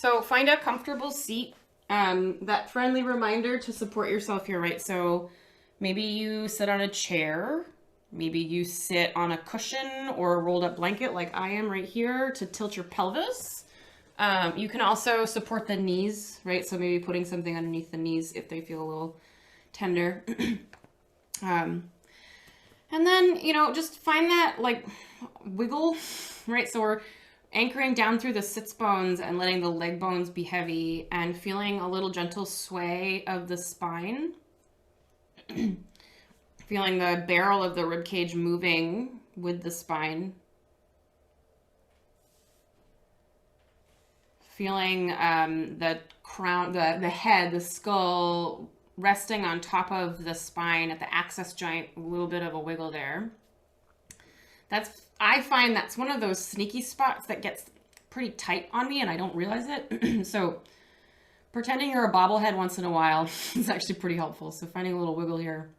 So find a comfortable seat. That friendly reminder to support yourself here, right? So maybe you sit on a chair. Maybe you sit on a cushion or a rolled up blanket like I am right here to tilt your pelvis. You can also support the knees, right? So maybe putting something underneath the knees if they feel a little tender. um, and then, just find that like wiggle, right? So we're anchoring down through the sits bones and letting the leg bones be heavy and feeling a little gentle sway of the spine. Feeling the barrel of the rib cage moving with the spine. Feeling the crown, the head, the skull resting on top of the spine at the access joint, a little bit of a wiggle there. I find that's one of those sneaky spots that gets pretty tight on me and I don't realize it. So pretending you're a bobblehead once in a while is actually pretty helpful. So finding a little wiggle here.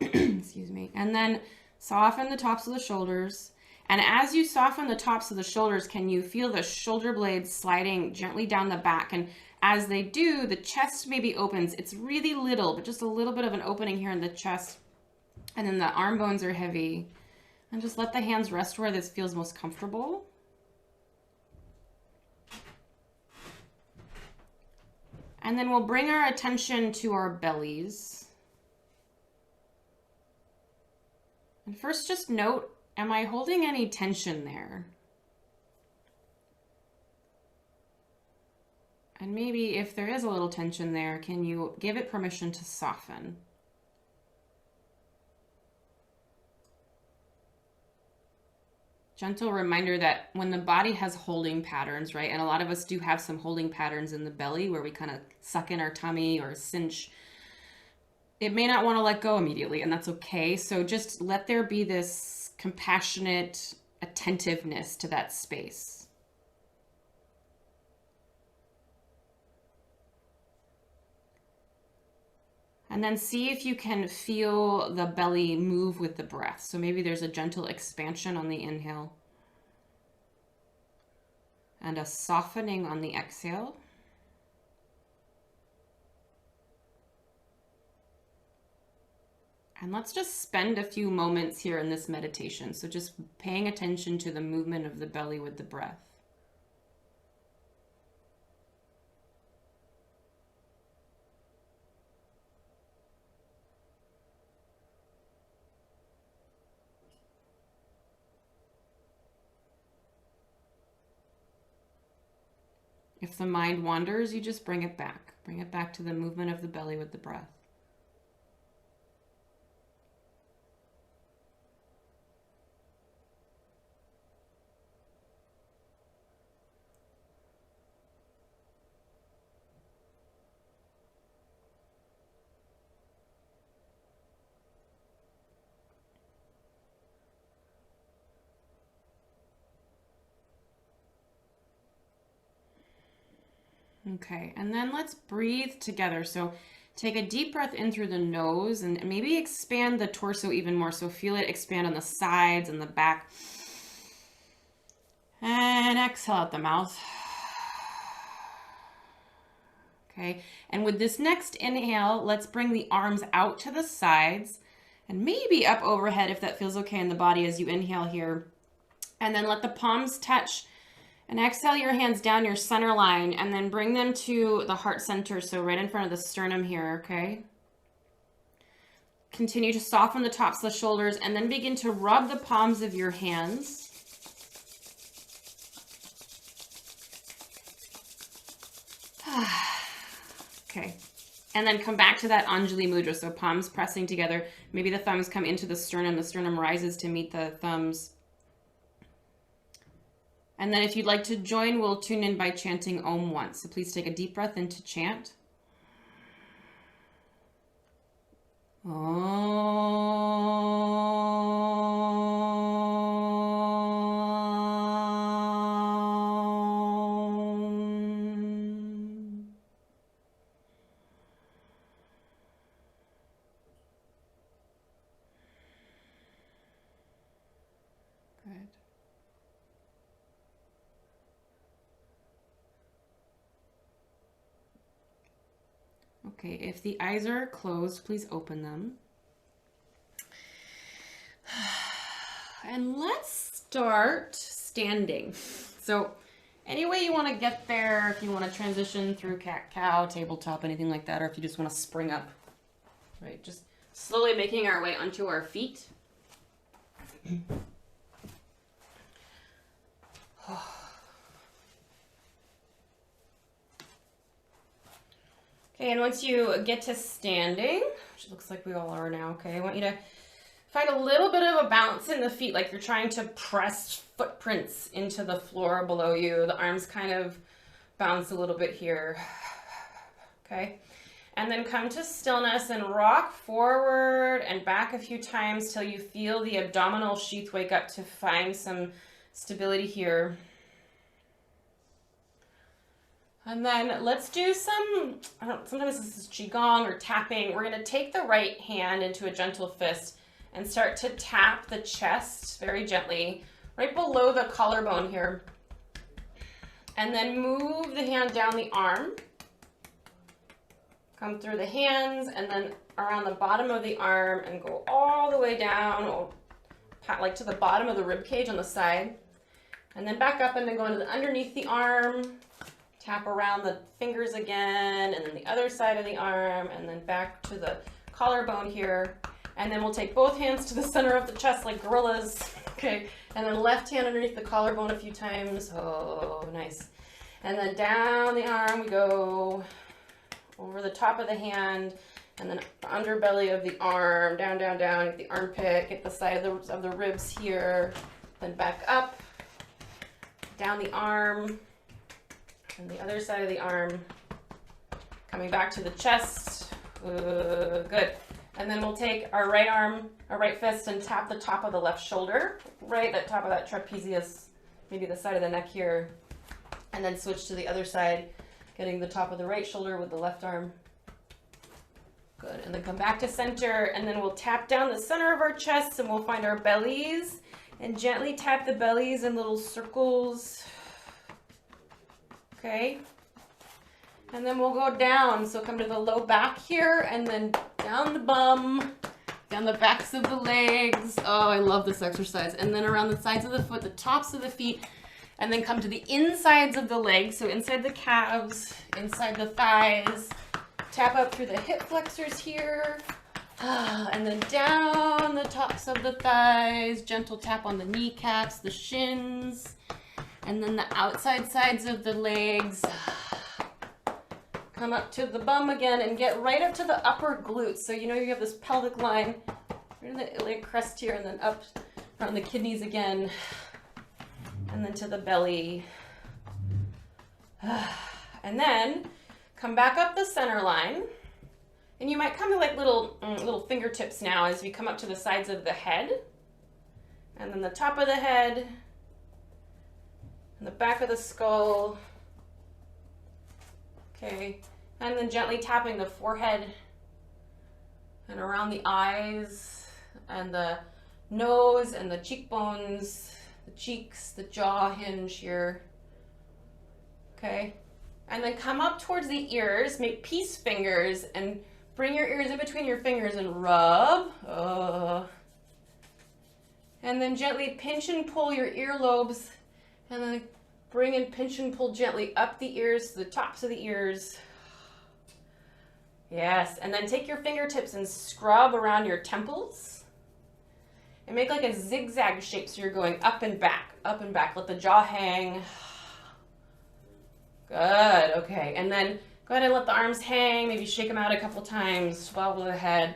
Excuse me. And then soften the tops of the shoulders. And as you soften the tops of the shoulders, can you feel the shoulder blades sliding gently down the back? And as they do, the chest maybe opens. It's really little, but just a little bit of an opening here in the chest. And then the arm bones are heavy. And just let the hands rest where this feels most comfortable. And then we'll bring our attention to our bellies. And first just note, am I holding any tension there? And maybe if there is a little tension there, can you give it permission to soften? Gentle reminder that when the body has holding patterns, right? And a lot of us do have some holding patterns in the belly where we kind of suck in our tummy or cinch. It may not want to let go immediately, and that's okay. So just let there be this compassionate attentiveness to that space. And then see if you can feel the belly move with the breath. So maybe there's a gentle expansion on the inhale and a softening on the exhale. And let's just spend a few moments here in this meditation. So just paying attention to the movement of the belly with the breath. If the mind wanders, you just bring it back. Bring it back to the movement of the belly with the breath. Okay, and then let's breathe together. So take a deep breath in through the nose and maybe expand the torso even more. So feel it expand on the sides and the back. And exhale out the mouth. Okay, and with this next inhale, let's bring the arms out to the sides and maybe up overhead if that feels okay in the body as you inhale here. And then let the palms touch. And exhale your hands down your center line and then bring them to the heart center, so right in front of the sternum here, okay? Continue to soften the tops of the shoulders and then begin to rub the palms of your hands. Okay. And then come back to that Anjali Mudra, so palms pressing together. Maybe the thumbs come into the sternum rises to meet the thumbs. And then if you'd like to join, we'll tune in by chanting Om once. So please take a deep breath in to chant. Om. Good. Okay, if the eyes are closed, please open them. And let's start standing. So any way you want to get there, if you want to transition through cat-cow, tabletop, anything like that, or if you just want to spring up, right? Just slowly making our way onto our feet. Okay, and once you get to standing, which looks like we all are now, okay, I want you to find a little bit of a bounce in the feet, like you're trying to press footprints into the floor below you. The arms kind of bounce a little bit here, okay? And then come to stillness and rock forward and back a few times till you feel the abdominal sheath wake up to find some stability here. And then let's do some, sometimes this is Qigong or tapping. We're gonna take the right hand into a gentle fist and start to tap the chest very gently, right below the collarbone here. And then move the hand down the arm. Come through the hands and then around the bottom of the arm and go all the way down, like to the bottom of the rib cage on the side. And then back up and then go into the underneath the arm. Tap around the fingers again, and then the other side of the arm, and then back to the collarbone here. And then we'll take both hands to the center of the chest like gorillas. Okay, and then left hand underneath the collarbone a few times. Oh, nice. And then down the arm we go, over the top of the hand, and then underbelly of the arm, down, down, down, get the armpit, get the side of the ribs here, then back up, down the arm, and the other side of the arm, coming back to the chest. Good. And then we'll take our right arm, our right fist, and tap the top of the left shoulder, right at the top of that trapezius, maybe the side of the neck here. And then switch to the other side, getting the top of the right shoulder with the left arm. Good. And then come back to center, and then we'll tap down the center of our chest, and we'll find our bellies, and gently tap the bellies in little circles. Okay, and then we'll go down. So come to the low back here and then down the bum, down the backs of the legs. Oh, I love this exercise. And then around the sides of the foot, the tops of the feet, and then come to the insides of the legs. So inside the calves, inside the thighs, tap up through the hip flexors here, and then down the tops of the thighs, gentle tap on the kneecaps, the shins, and then the outside sides of the legs. Come up to the bum again and get right up to the upper glutes. So you know you have this pelvic line, right in the iliac crest here, and then up around the kidneys again, and then to the belly. And then come back up the center line. And you might come to like little fingertips now as we come up to the sides of the head, and then the top of the head, and the back of the skull. Okay, and then gently tapping the forehead and around the eyes and the nose and the cheekbones, the cheeks, the jaw hinge here. Okay, and then come up towards the ears, make peace fingers and bring your ears in between your fingers and rub. And then gently pinch and pull your earlobes, and then bring and pinch and pull gently up the ears to the tops of the ears. Yes, and then take your fingertips and scrub around your temples. And make like a zigzag shape so you're going up and back, up and back. Let the jaw hang. Good, okay. And then go ahead and let the arms hang. Maybe shake them out a couple times. Swallow the head.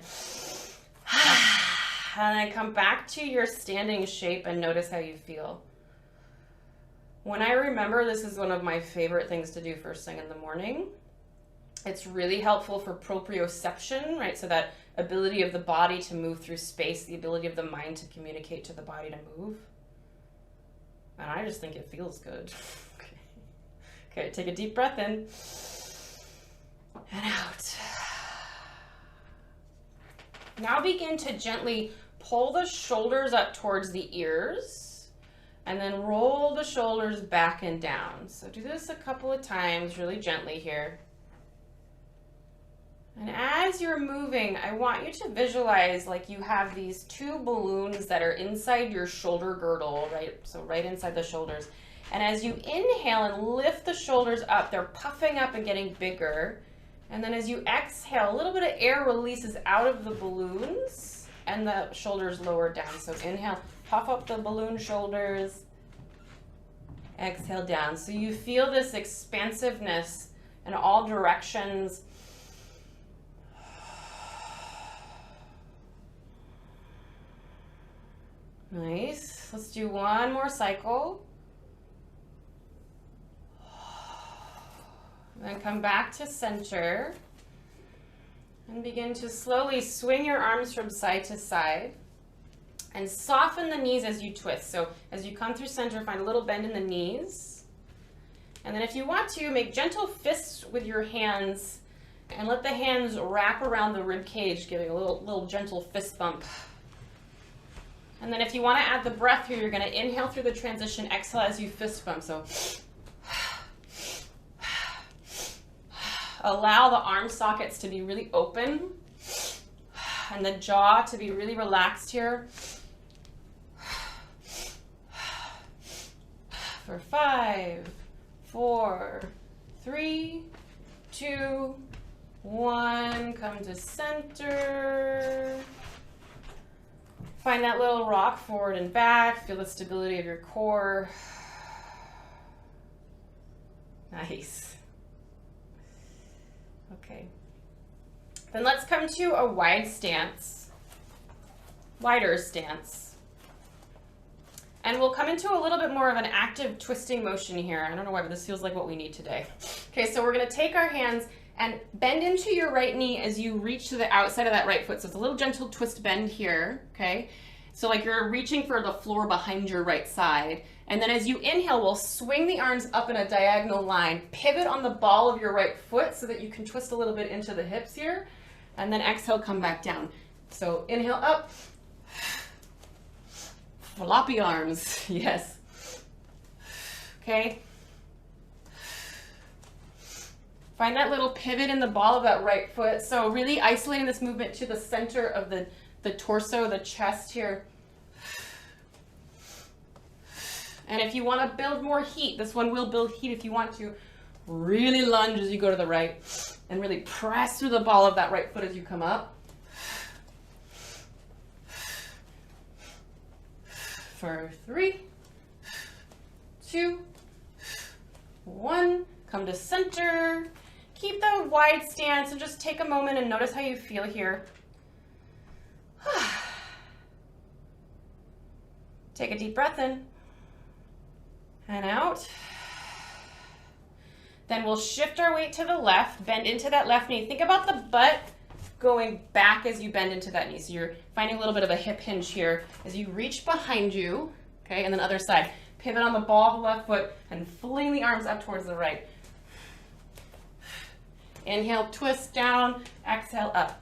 And then come back to your standing shape and notice how you feel. When I remember, this is one of my favorite things to do first thing in the morning. It's really helpful for proprioception, right? So that ability of the body to move through space, the ability of the mind to communicate to the body to move. And I just think it feels good. Okay, take a deep breath in and out. Now begin to gently pull the shoulders up towards the ears and then roll the shoulders back and down. So do this a couple of times really gently here. And as you're moving, I want you to visualize like you have these two balloons that are inside your shoulder girdle, right? So right inside the shoulders. And as you inhale and lift the shoulders up, they're puffing up and getting bigger. And then as you exhale, a little bit of air releases out of the balloons and the shoulders lower down. So inhale, puff up the balloon shoulders, exhale down. So you feel this expansiveness in all directions. Nice. Let's do one more cycle. Then come back to center and begin to slowly swing your arms from side to side and soften the knees as you twist. So as you come through center, find a little bend in the knees. And then if you want to, make gentle fists with your hands and let the hands wrap around the rib cage, giving a little gentle fist bump. And then if you want to add the breath here, you're going to inhale through the transition, exhale as you fist bump. So allow the arm sockets to be really open and the jaw to be really relaxed here. For 5, 4, 3, 2, 1. Come to center. Find that little rock forward and back. Feel the stability of your core. Nice. Okay. Then let's come to a wide stance, wider stance. And we'll come into a little bit more of an active twisting motion here. I don't know why, but this feels like what we need today. Okay, so we're gonna take our hands and bend into your right knee as you reach to the outside of that right foot. So it's a little gentle twist bend here, okay? So like you're reaching for the floor behind your right side. And then as you inhale, we'll swing the arms up in a diagonal line, pivot on the ball of your right foot so that you can twist a little bit into the hips here. And then exhale, come back down. So inhale up, floppy arms, yes. Okay. Find that little pivot in the ball of that right foot. So really isolating this movement to the center of the torso, the chest here. And if you want to build more heat, this one will build heat if you want to. Really lunge as you go to the right and really press through the ball of that right foot as you come up. For 3, 2, 1. Come to center. Keep the wide stance and just take a moment and notice how you feel here. Take a deep breath in and out. Then we'll shift our weight to the left, bend into that left knee. Think about the butt going back as you bend into that knee. So you're finding a little bit of a hip hinge here as you reach behind you, okay, and then other side. Pivot on the ball of the left foot and fling the arms up towards the right. Inhale, twist down, exhale, up.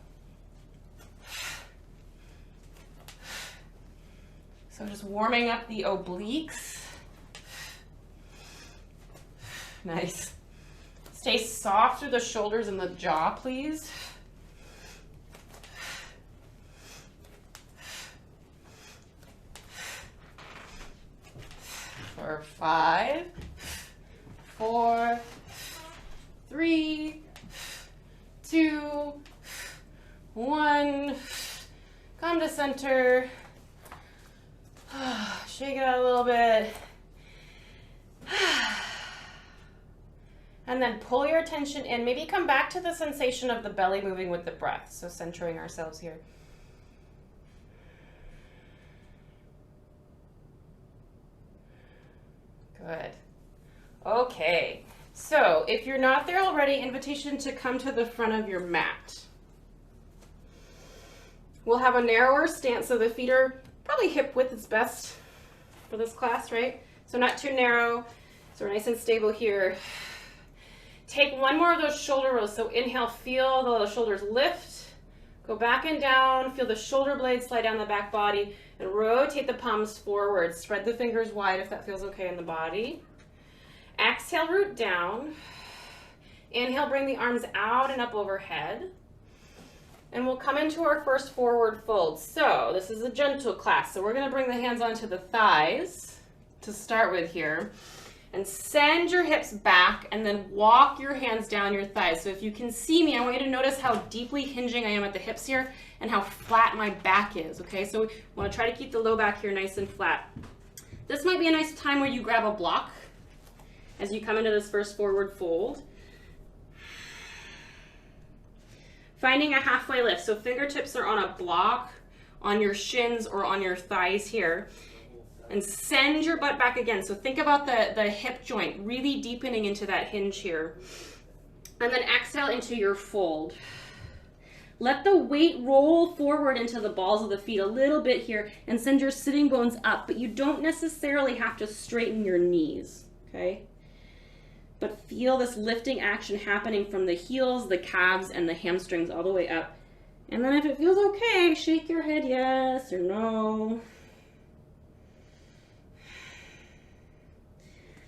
So just warming up the obliques. Nice. Stay soft through the shoulders and the jaw, please. For 5, 4, 3, 2, 1. Come to center. Shake it out a little bit. And then pull your attention in. Maybe come back to the sensation of the belly moving with the breath. So centering ourselves here. Good. Okay. So if you're not there already, invitation to come to the front of your mat. We'll have a narrower stance, so the feet are probably hip width is best for this class, right? So not too narrow, so we're nice and stable here. Take one more of those shoulder rolls. So inhale, feel the shoulders lift, go back and down, feel the shoulder blades slide down the back body, and rotate the palms forward. Spread the fingers wide if that feels okay in the body. Exhale, root down. Inhale, bring the arms out and up overhead. And we'll come into our first forward fold. So this is a gentle class. So we're going to bring the hands onto the thighs to start with here. And send your hips back and then walk your hands down your thighs. So if you can see me, I want you to notice how deeply hinging I am at the hips here and how flat my back is, okay? So we want to try to keep the low back here nice and flat. This might be a nice time where you grab a block as you come into this first forward fold. Finding a halfway lift. So fingertips are on a block on your shins or on your thighs here. And send your butt back again. So think about the hip joint, really deepening into that hinge here. And then exhale into your fold. Let the weight roll forward into the balls of the feet a little bit here and send your sitting bones up, but you don't necessarily have to straighten your knees, okay? But feel this lifting action happening from the heels, the calves, and the hamstrings all the way up. And then if it feels okay, shake your head yes or no.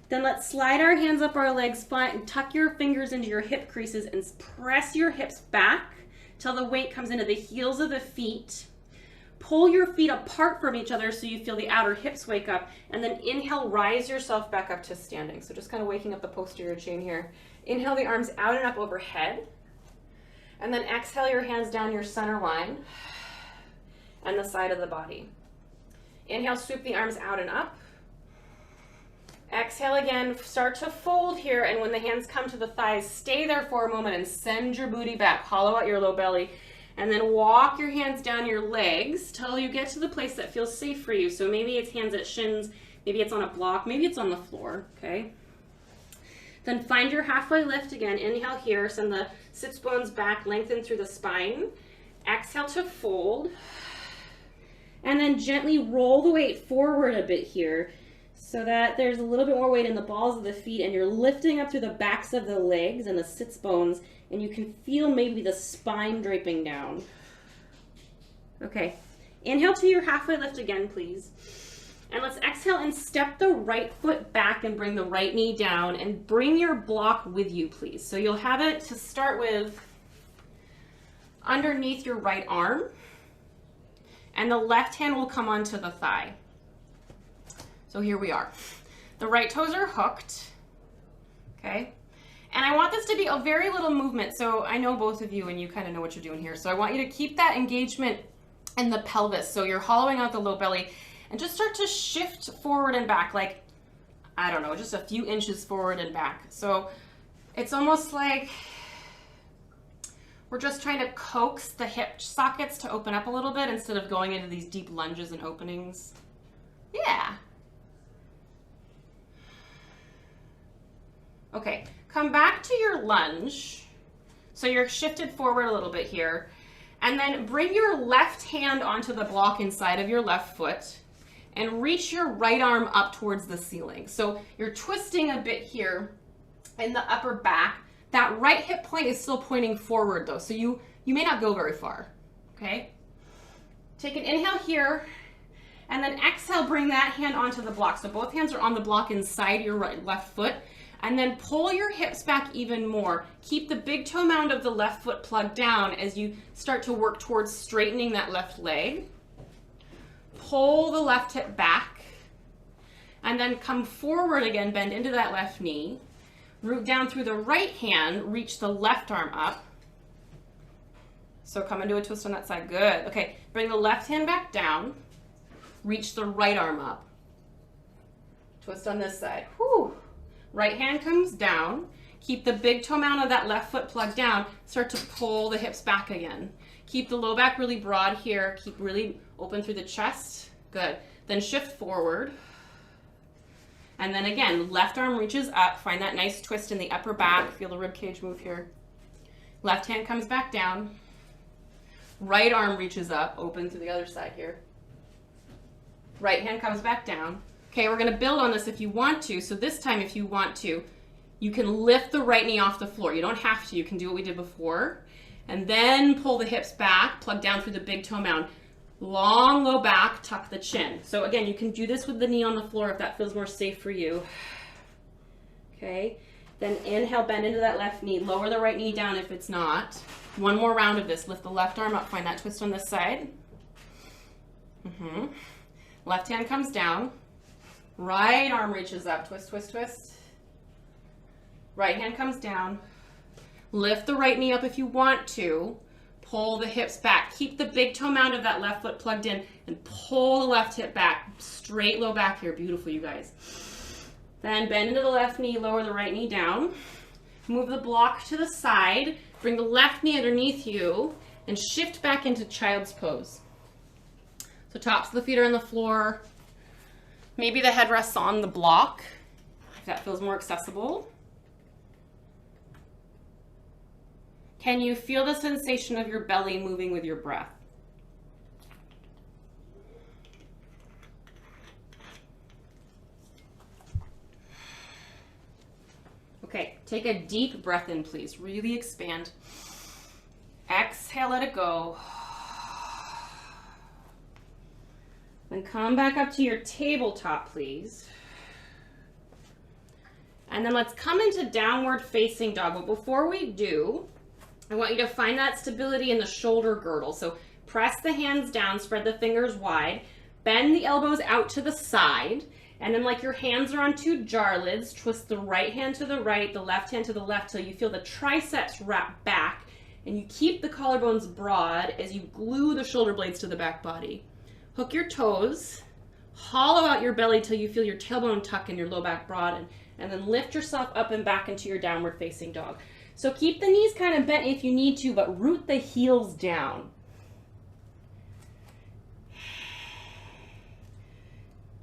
Then let's slide our hands up our legs, tuck your fingers into your hip creases and press your hips back till the weight comes into the heels of the feet. Pull your feet apart from each other so you feel the outer hips wake up, and then inhale, rise yourself back up to standing. So just kind of waking up the posterior chain here. Inhale the arms out and up overhead, and then exhale your hands down your center line and the side of the body. Inhale, swoop the arms out and up. Exhale again, start to fold here, and when the hands come to the thighs, stay there for a moment and send your booty back, hollow out your low belly, and then walk your hands down your legs till you get to the place that feels safe for you. So maybe it's hands at shins, maybe it's on a block, maybe it's on the floor, okay? Then find your halfway lift again. Inhale here, send the sits bones back, lengthen through the spine. Exhale to fold, and then gently roll the weight forward a bit here, so that there's a little bit more weight in the balls of the feet and you're lifting up through the backs of the legs and the sits bones, and you can feel maybe the spine draping down. Okay, inhale to your halfway lift again, please. And let's exhale and step the right foot back and bring the right knee down and bring your block with you, please. So you'll have it to start with underneath your right arm, and the left hand will come onto the thigh. So here we are. The right toes are hooked, okay? And I want this to be a very little movement, so I know both of you and you kind of know what you're doing here. So I want you to keep that engagement in the pelvis. So you're hollowing out the low belly and just start to shift forward and back, like, I don't know, just a few inches forward and back. So it's almost like we're just trying to coax the hip sockets to open up a little bit instead of going into these deep lunges and openings. Yeah. Okay, come back to your lunge. So you're shifted forward a little bit here. And then bring your left hand onto the block inside of your left foot and reach your right arm up towards the ceiling. So you're twisting a bit here in the upper back. That right hip point is still pointing forward though, so you may not go very far, okay? Take an inhale here, and then exhale, bring that hand onto the block. So both hands are on the block inside your left foot. And then pull your hips back even more. Keep the big toe mound of the left foot plugged down as you start to work towards straightening that left leg. Pull the left hip back, and then come forward again, bend into that left knee. Root down through the right hand, reach the left arm up. So come into a twist on that side, good. Okay, bring the left hand back down, reach the right arm up. Twist on this side, whew. Right hand comes down, keep the big toe mound of that left foot plugged down, start to pull the hips back again. Keep the low back really broad here, keep really open through the chest, good. Then shift forward, and then again, left arm reaches up, find that nice twist in the upper back, feel the rib cage move here. Left hand comes back down, right arm reaches up, open to the other side here. Right hand comes back down. Okay, we're gonna build on this if you want to. So this time, if you want to, you can lift the right knee off the floor. You don't have to, you can do what we did before. And then pull the hips back, plug down through the big toe mound. Long, low back, tuck the chin. So again, you can do this with the knee on the floor if that feels more safe for you. Okay, then inhale, bend into that left knee. Lower the right knee down if it's not. One more round of this. Lift the left arm up, find that twist on this side. Left hand comes down. Right arm reaches up. Twist, twist, twist. Right hand comes down. Lift the right knee up if you want to. Pull the hips back. Keep the big toe mound of that left foot plugged in and pull the left hip back. Straight low back here. Beautiful, you guys. Then bend into the left knee, lower the right knee down. Move the block to the side. Bring the left knee underneath you and shift back into child's pose. So tops of the feet are on the floor. Maybe the head rests on the block, if that feels more accessible. Can you feel the sensation of your belly moving with your breath? Okay, take a deep breath in, please. Really expand. Exhale, let it go. Then come back up to your tabletop, please. And then let's come into downward facing dog. But before we do, I want you to find that stability in the shoulder girdle. So press the hands down, spread the fingers wide, bend the elbows out to the side, and then like your hands are on two jar lids, twist the right hand to the right, the left hand to the left till you feel the triceps wrap back, and you keep the collarbones broad as you glue the shoulder blades to the back body. Hook your toes, hollow out your belly till you feel your tailbone tuck and your low back broaden, and then lift yourself up and back into your downward facing dog. So keep the knees kind of bent if you need to, but root the heels down.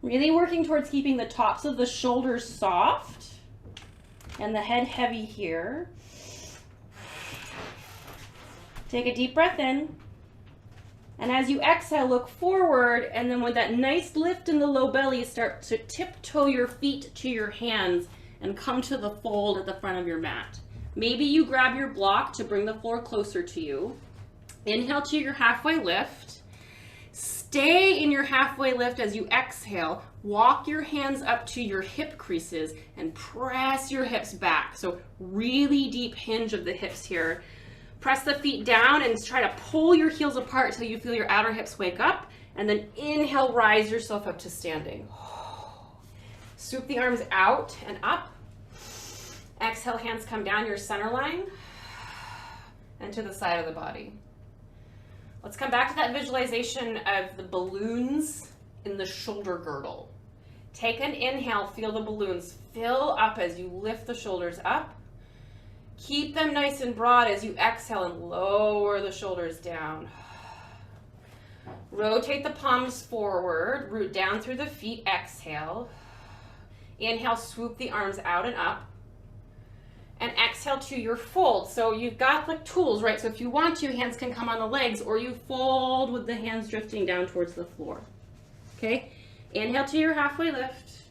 Really working towards keeping the tops of the shoulders soft and the head heavy here. Take a deep breath in. And as you exhale, look forward, and then with that nice lift in the low belly, start to tiptoe your feet to your hands and come to the fold at the front of your mat. Maybe you grab your block to bring the floor closer to you. Inhale to your halfway lift. Stay in your halfway lift as you exhale. Walk your hands up to your hip creases and press your hips back. So really deep hinge of the hips here. Press the feet down and try to pull your heels apart until you feel your outer hips wake up. And then inhale, rise yourself up to standing. Swoop the arms out and up. Exhale, hands come down your center line and to the side of the body. Let's come back to that visualization of the balloons in the shoulder girdle. Take an inhale, feel the balloons fill up as you lift the shoulders up. Keep them nice and broad as you exhale and lower the shoulders down. Rotate the palms forward, root down through the feet, exhale. Inhale, swoop the arms out and up. And exhale to your fold. So you've got the tools, right? So if you want to, hands can come on the legs, or you fold with the hands drifting down towards the floor. Okay? Inhale to your halfway lift.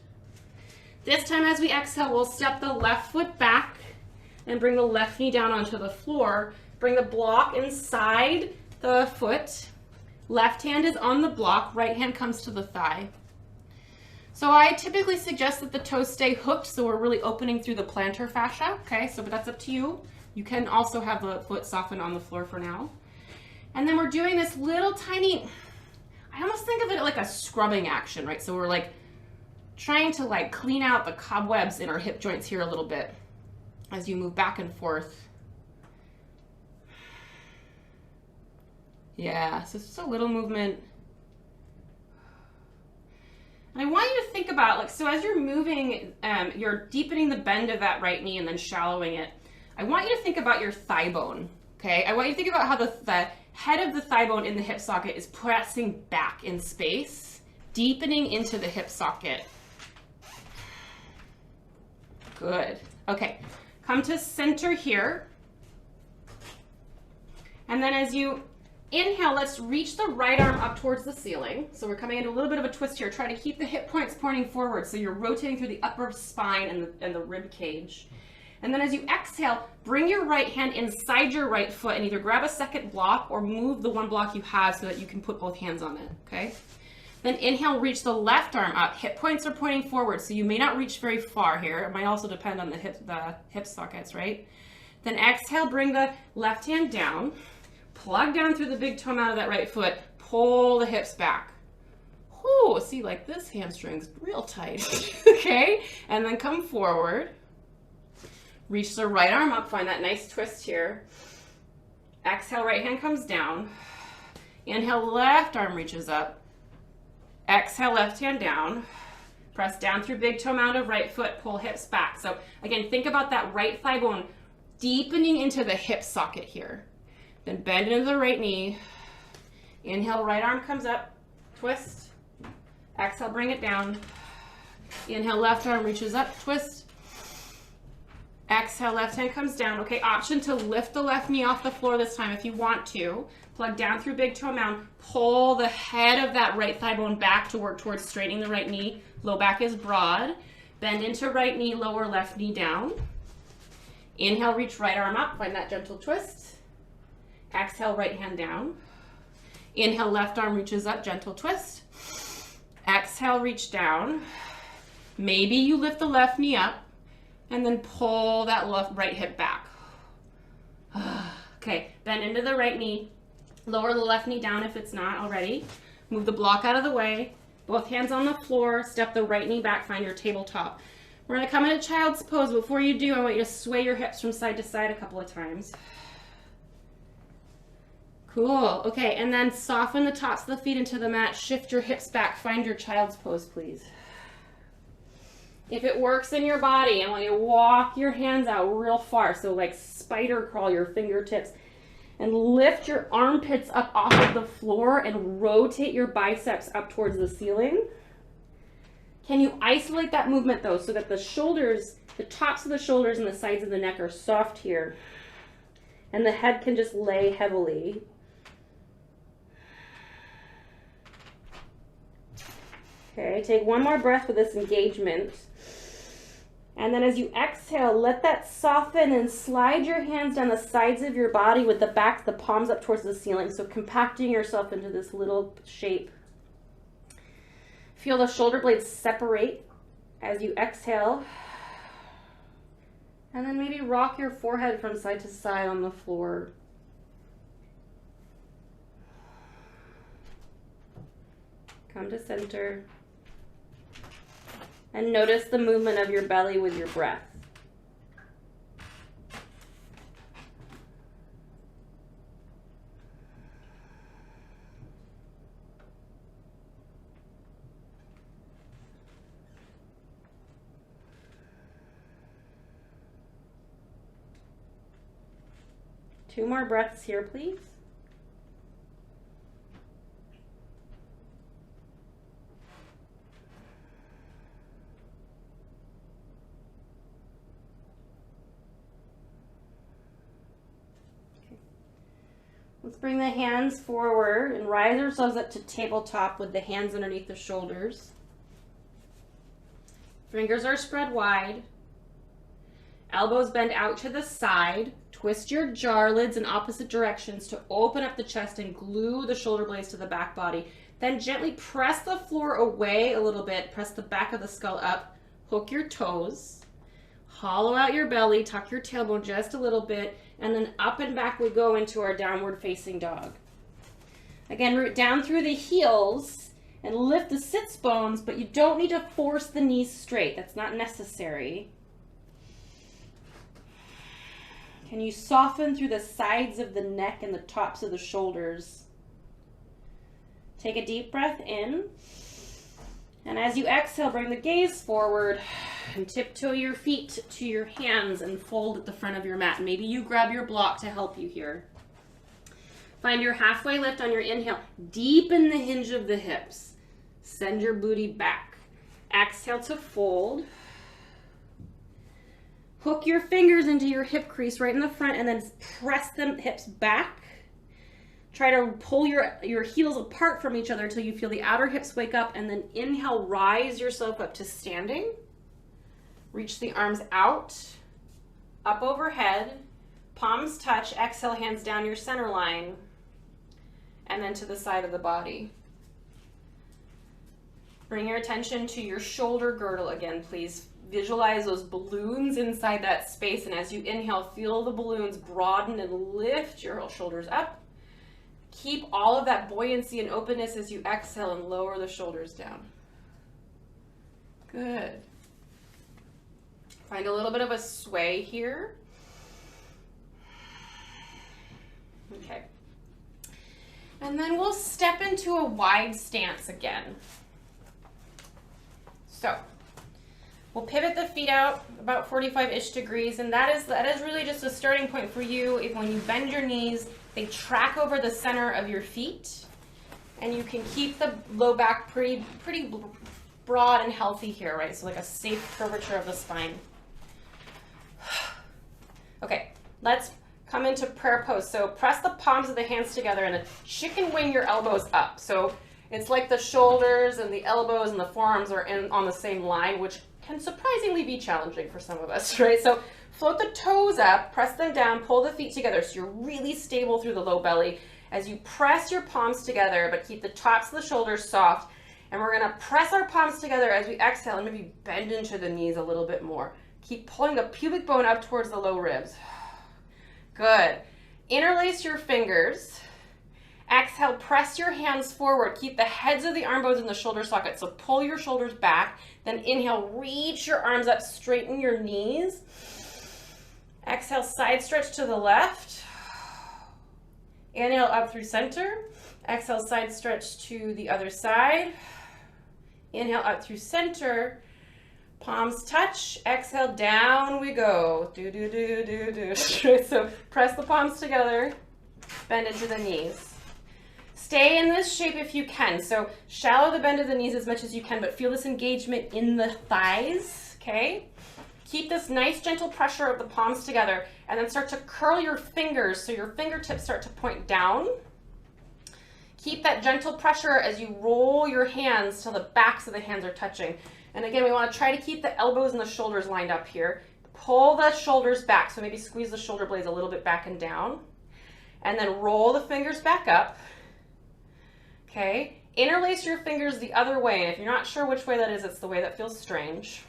This time as we exhale, we'll step the left foot back and bring the left knee down onto the floor. Bring the block inside the foot. Left hand is on the block, right hand comes to the thigh. So I typically suggest that the toes stay hooked, so we're really opening through the plantar fascia, okay? But that's up to you. You can also have the foot soften on the floor for now. And then we're doing this little tiny, I almost think of it like a scrubbing action, right? So we're like trying to like clean out the cobwebs in our hip joints here a little bit as you move back and forth. Yeah, so it's just a little movement. And I want you to think about, like, so as you're moving, you're deepening the bend of that right knee and then shallowing it. I want you to think about your thigh bone, okay? I want you to think about how the head of the thigh bone in the hip socket is pressing back in space, deepening into the hip socket. Good. Okay, come to center here. And then as you inhale, let's reach the right arm up towards the ceiling. So we're coming into a little bit of a twist here. Try to keep the hip points pointing forward so you're rotating through the upper spine and the rib cage. And then as you exhale, bring your right hand inside your right foot and either grab a second block or move the one block you have so that you can put both hands on it, okay? Then inhale, reach the left arm up. Hip points are pointing forward, so you may not reach very far here. It might also depend on the hip sockets, right? Then exhale, bring the left hand down, plug down through the big toe out of that right foot, pull the hips back. Whoo, see, like this hamstring's real tight. Okay, and then come forward. Reach the right arm up, find that nice twist here. Exhale, right hand comes down. Inhale, left arm reaches up. Exhale, left hand down. Press down through big toe mound of right foot, pull hips back. So again, think about that right thigh bone deepening into the hip socket here. Then bend into the right knee. Inhale, right arm comes up, twist. Exhale, bring it down. Inhale, left arm reaches up, twist. Exhale, left hand comes down. Okay, option to lift the left knee off the floor this time if you want to. Plug down through big toe mound. Pull the head of that right thigh bone back to work towards straightening the right knee. Low back is broad. Bend into right knee, lower left knee down. Inhale, reach right arm up. Find that gentle twist. Exhale, right hand down. Inhale, left arm reaches up, gentle twist. Exhale, reach down. Maybe you lift the left knee up and then pull that left right hip back. Okay, bend into the right knee. Lower the left knee down if it's not already. Move the block out of the way. Both hands on the floor. Step the right knee back. Find your tabletop. We're going to come into child's pose. Before you do, I want you to sway your hips from side to side a couple of times. Cool. Okay, and then soften the tops of the feet into the mat. Shift your hips back. Find your child's pose, please. If it works in your body, I want you to walk your hands out real far. So like spider crawl your fingertips. And lift your armpits up off of the floor and rotate your biceps up towards the ceiling. Can you isolate that movement though so that the shoulders, the tops of the shoulders and the sides of the neck are soft here and the head can just lay heavily. Okay, take one more breath with this engagement. And then as you exhale, let that soften and slide your hands down the sides of your body with the back, the palms up towards the ceiling. So compacting yourself into this little shape. Feel the shoulder blades separate as you exhale. And then maybe rock your forehead from side to side on the floor. Come to center. And notice the movement of your belly with your breath. Two more breaths here, please. Let's bring the hands forward and rise ourselves up to tabletop with the hands underneath the shoulders. Fingers are spread wide. Elbows bend out to the side. Twist your jar lids in opposite directions to open up the chest and glue the shoulder blades to the back body. Then gently press the floor away a little bit. Press the back of the skull up. Hook your toes. Hollow out your belly. Tuck your tailbone just a little bit. And then up and back we go into our downward facing dog. Again, root down through the heels and lift the sits bones, but you don't need to force the knees straight. That's not necessary. Can you soften through the sides of the neck and the tops of the shoulders? Take a deep breath in. And as you exhale, bring the gaze forward and tiptoe your feet to your hands and fold at the front of your mat. Maybe you grab your block to help you here. Find your halfway lift on your inhale. Deepen the hinge of the hips. Send your booty back. Exhale to fold. Hook your fingers into your hip crease right in the front and then press them hips back. Try to pull your heels apart from each other until you feel the outer hips wake up, and then inhale, rise yourself up to standing. Reach the arms out, up overhead, palms touch, exhale, hands down your center line, and then to the side of the body. Bring your attention to your shoulder girdle again, please. visualize those balloons inside that space. And as you inhale, feel the balloons broaden and lift your shoulders up. Keep all of that buoyancy and openness as you exhale and lower the shoulders down. Good. Find a little bit of a sway here. Okay. And then we'll step into a wide stance again. So we'll pivot the feet out about 45-ish degrees, and that is really just a starting point for you. If when you bend your knees, they track over the center of your feet, and you can keep the low back pretty broad and healthy here, right? So like a safe curvature of the spine. Okay, let's come into prayer pose. So press the palms of the hands together and then chicken wing your elbows up. So it's like the shoulders and the elbows and the forearms are on the same line, which can surprisingly be challenging for some of us, right? So float the toes up, press them down, pull the feet together so you're really stable through the low belly as you press your palms together, but keep the tops of the shoulders soft. And we're gonna press our palms together as we exhale and maybe bend into the knees a little bit more. Keep pulling the pubic bone up towards the low ribs. Good. Interlace your fingers. Exhale, press your hands forward. Keep the heads of the arm bones in the shoulder socket. So pull your shoulders back. Then inhale, reach your arms up, straighten your knees. Exhale, side stretch to the left. Inhale up through center. Exhale, side stretch to the other side. Inhale up through center. Palms touch. Exhale, down we go. Do, do, do, do, do. So press the palms together. Bend into the knees. Stay in this shape if you can. So shallow the bend of the knees as much as you can, but feel this engagement in the thighs, okay? Keep this nice gentle pressure of the palms together and then start to curl your fingers so your fingertips start to point down. Keep that gentle pressure as you roll your hands till the backs of the hands are touching. And again, we want to try to keep the elbows and the shoulders lined up here. Pull the shoulders back, so maybe squeeze the shoulder blades a little bit back and down. And then roll the fingers back up. Okay, interlace your fingers the other way. And if you're not sure which way that is, it's the way that feels strange.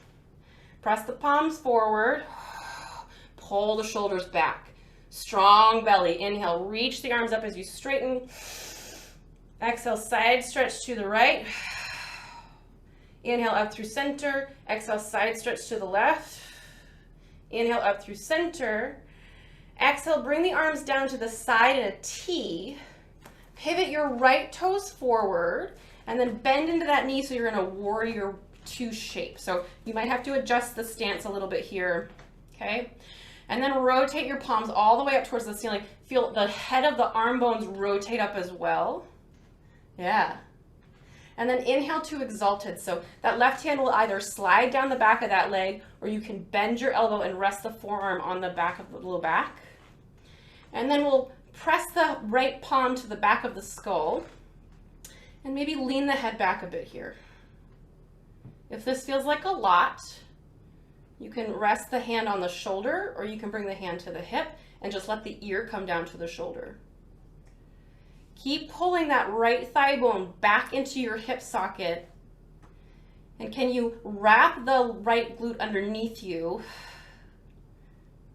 Press the palms forward. Pull the shoulders back. Strong belly. Inhale, reach the arms up as you straighten. Exhale, side stretch to the right. Inhale up through center. Exhale, side stretch to the left. Inhale up through center. Exhale, bring the arms down to the side in a T. Pivot your right toes forward and then bend into that knee so you're in a warrior two shape. So you might have to adjust the stance a little bit here, okay? And then rotate your palms all the way up towards the ceiling. Feel the head of the arm bones rotate up as well. Yeah. And then inhale to exalted. So that left hand will either slide down the back of that leg or you can bend your elbow and rest the forearm on the back of the low back. And then we'll press the right palm to the back of the skull and maybe lean the head back a bit here. If this feels like a lot, you can rest the hand on the shoulder or you can bring the hand to the hip and just let the ear come down to the shoulder. Keep pulling that right thigh bone back into your hip socket. And can you wrap the right glute underneath you?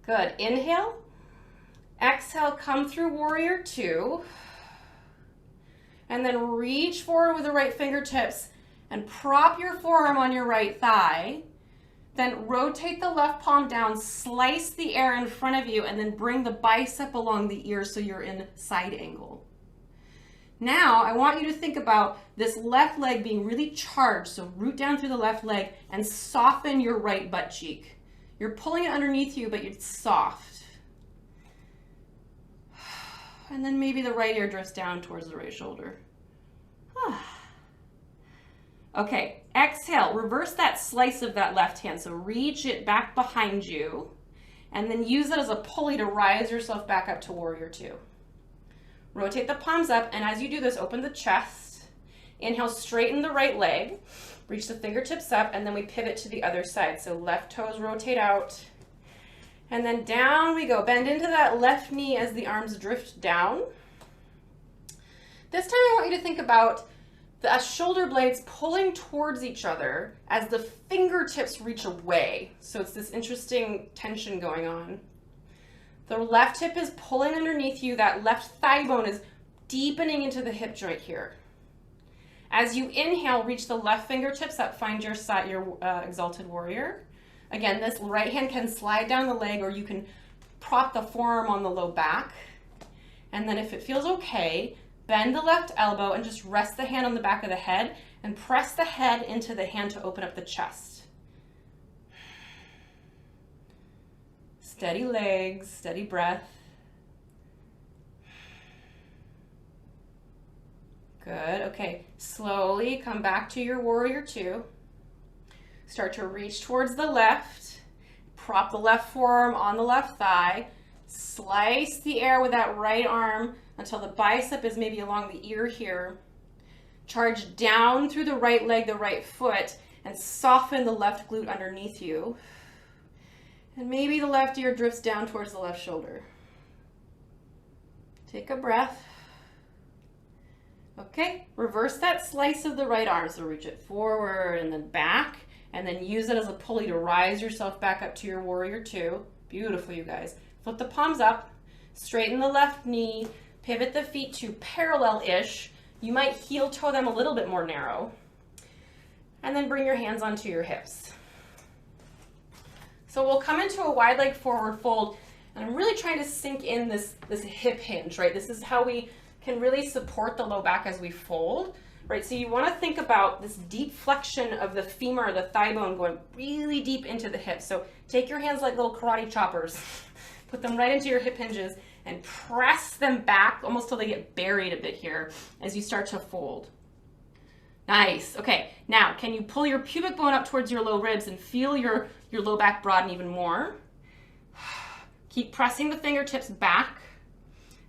Good. Inhale. Exhale, come through warrior two. And then reach forward with the right fingertips and prop your forearm on your right thigh. Then rotate the left palm down, slice the air in front of you, and then bring the bicep along the ear so you're in side angle. Now, I want you to think about this left leg being really charged, so root down through the left leg and soften your right butt cheek. You're pulling it underneath you, but it's soft. And then maybe the right ear drifts down towards the right shoulder. Okay, exhale, reverse that slice of that left hand, so reach it back behind you, and then use it as a pulley to rise yourself back up to warrior two. Rotate the palms up, and as you do this, open the chest. Inhale, straighten the right leg. Reach the fingertips up, and then we pivot to the other side. So left toes rotate out. And then down we go. Bend into that left knee as the arms drift down. This time I want you to think about the shoulder blades pulling towards each other as the fingertips reach away. So it's this interesting tension going on. The left hip is pulling underneath you. That left thigh bone is deepening into the hip joint here. As you inhale, reach the left fingertips up, find your side, your exalted warrior. Again, this right hand can slide down the leg, or you can prop the forearm on the low back. And then if it feels okay, bend the left elbow and just rest the hand on the back of the head and press the head into the hand to open up the chest. Steady legs, steady breath. Good, okay. Slowly come back to your warrior two. Start to reach towards the left. Prop the left forearm on the left thigh. Slice the air with that right arm until the bicep is maybe along the ear here. Charge down through the right leg, the right foot, and soften the left glute underneath you. And maybe the left ear drifts down towards the left shoulder. Take a breath. Okay, reverse that slice of the right arm. So reach it forward and then back, and then use it as a pulley to rise yourself back up to your warrior two. Beautiful, you guys. Flip the palms up, straighten the left knee, pivot the feet to parallel-ish. You might heel toe them a little bit more narrow. And then bring your hands onto your hips. So we'll come into a wide leg forward fold, and I'm really trying to sink in this hip hinge, right? This is how we can really support the low back as we fold, right? So you want to think about this deep flexion of the femur, the thigh bone, going really deep into the hip. So take your hands like little karate choppers, put them right into your hip hinges, and press them back almost till they get buried a bit here as you start to fold. Nice. Okay, now can you pull your pubic bone up towards your low ribs and feel your low back broaden even more? Keep pressing the fingertips back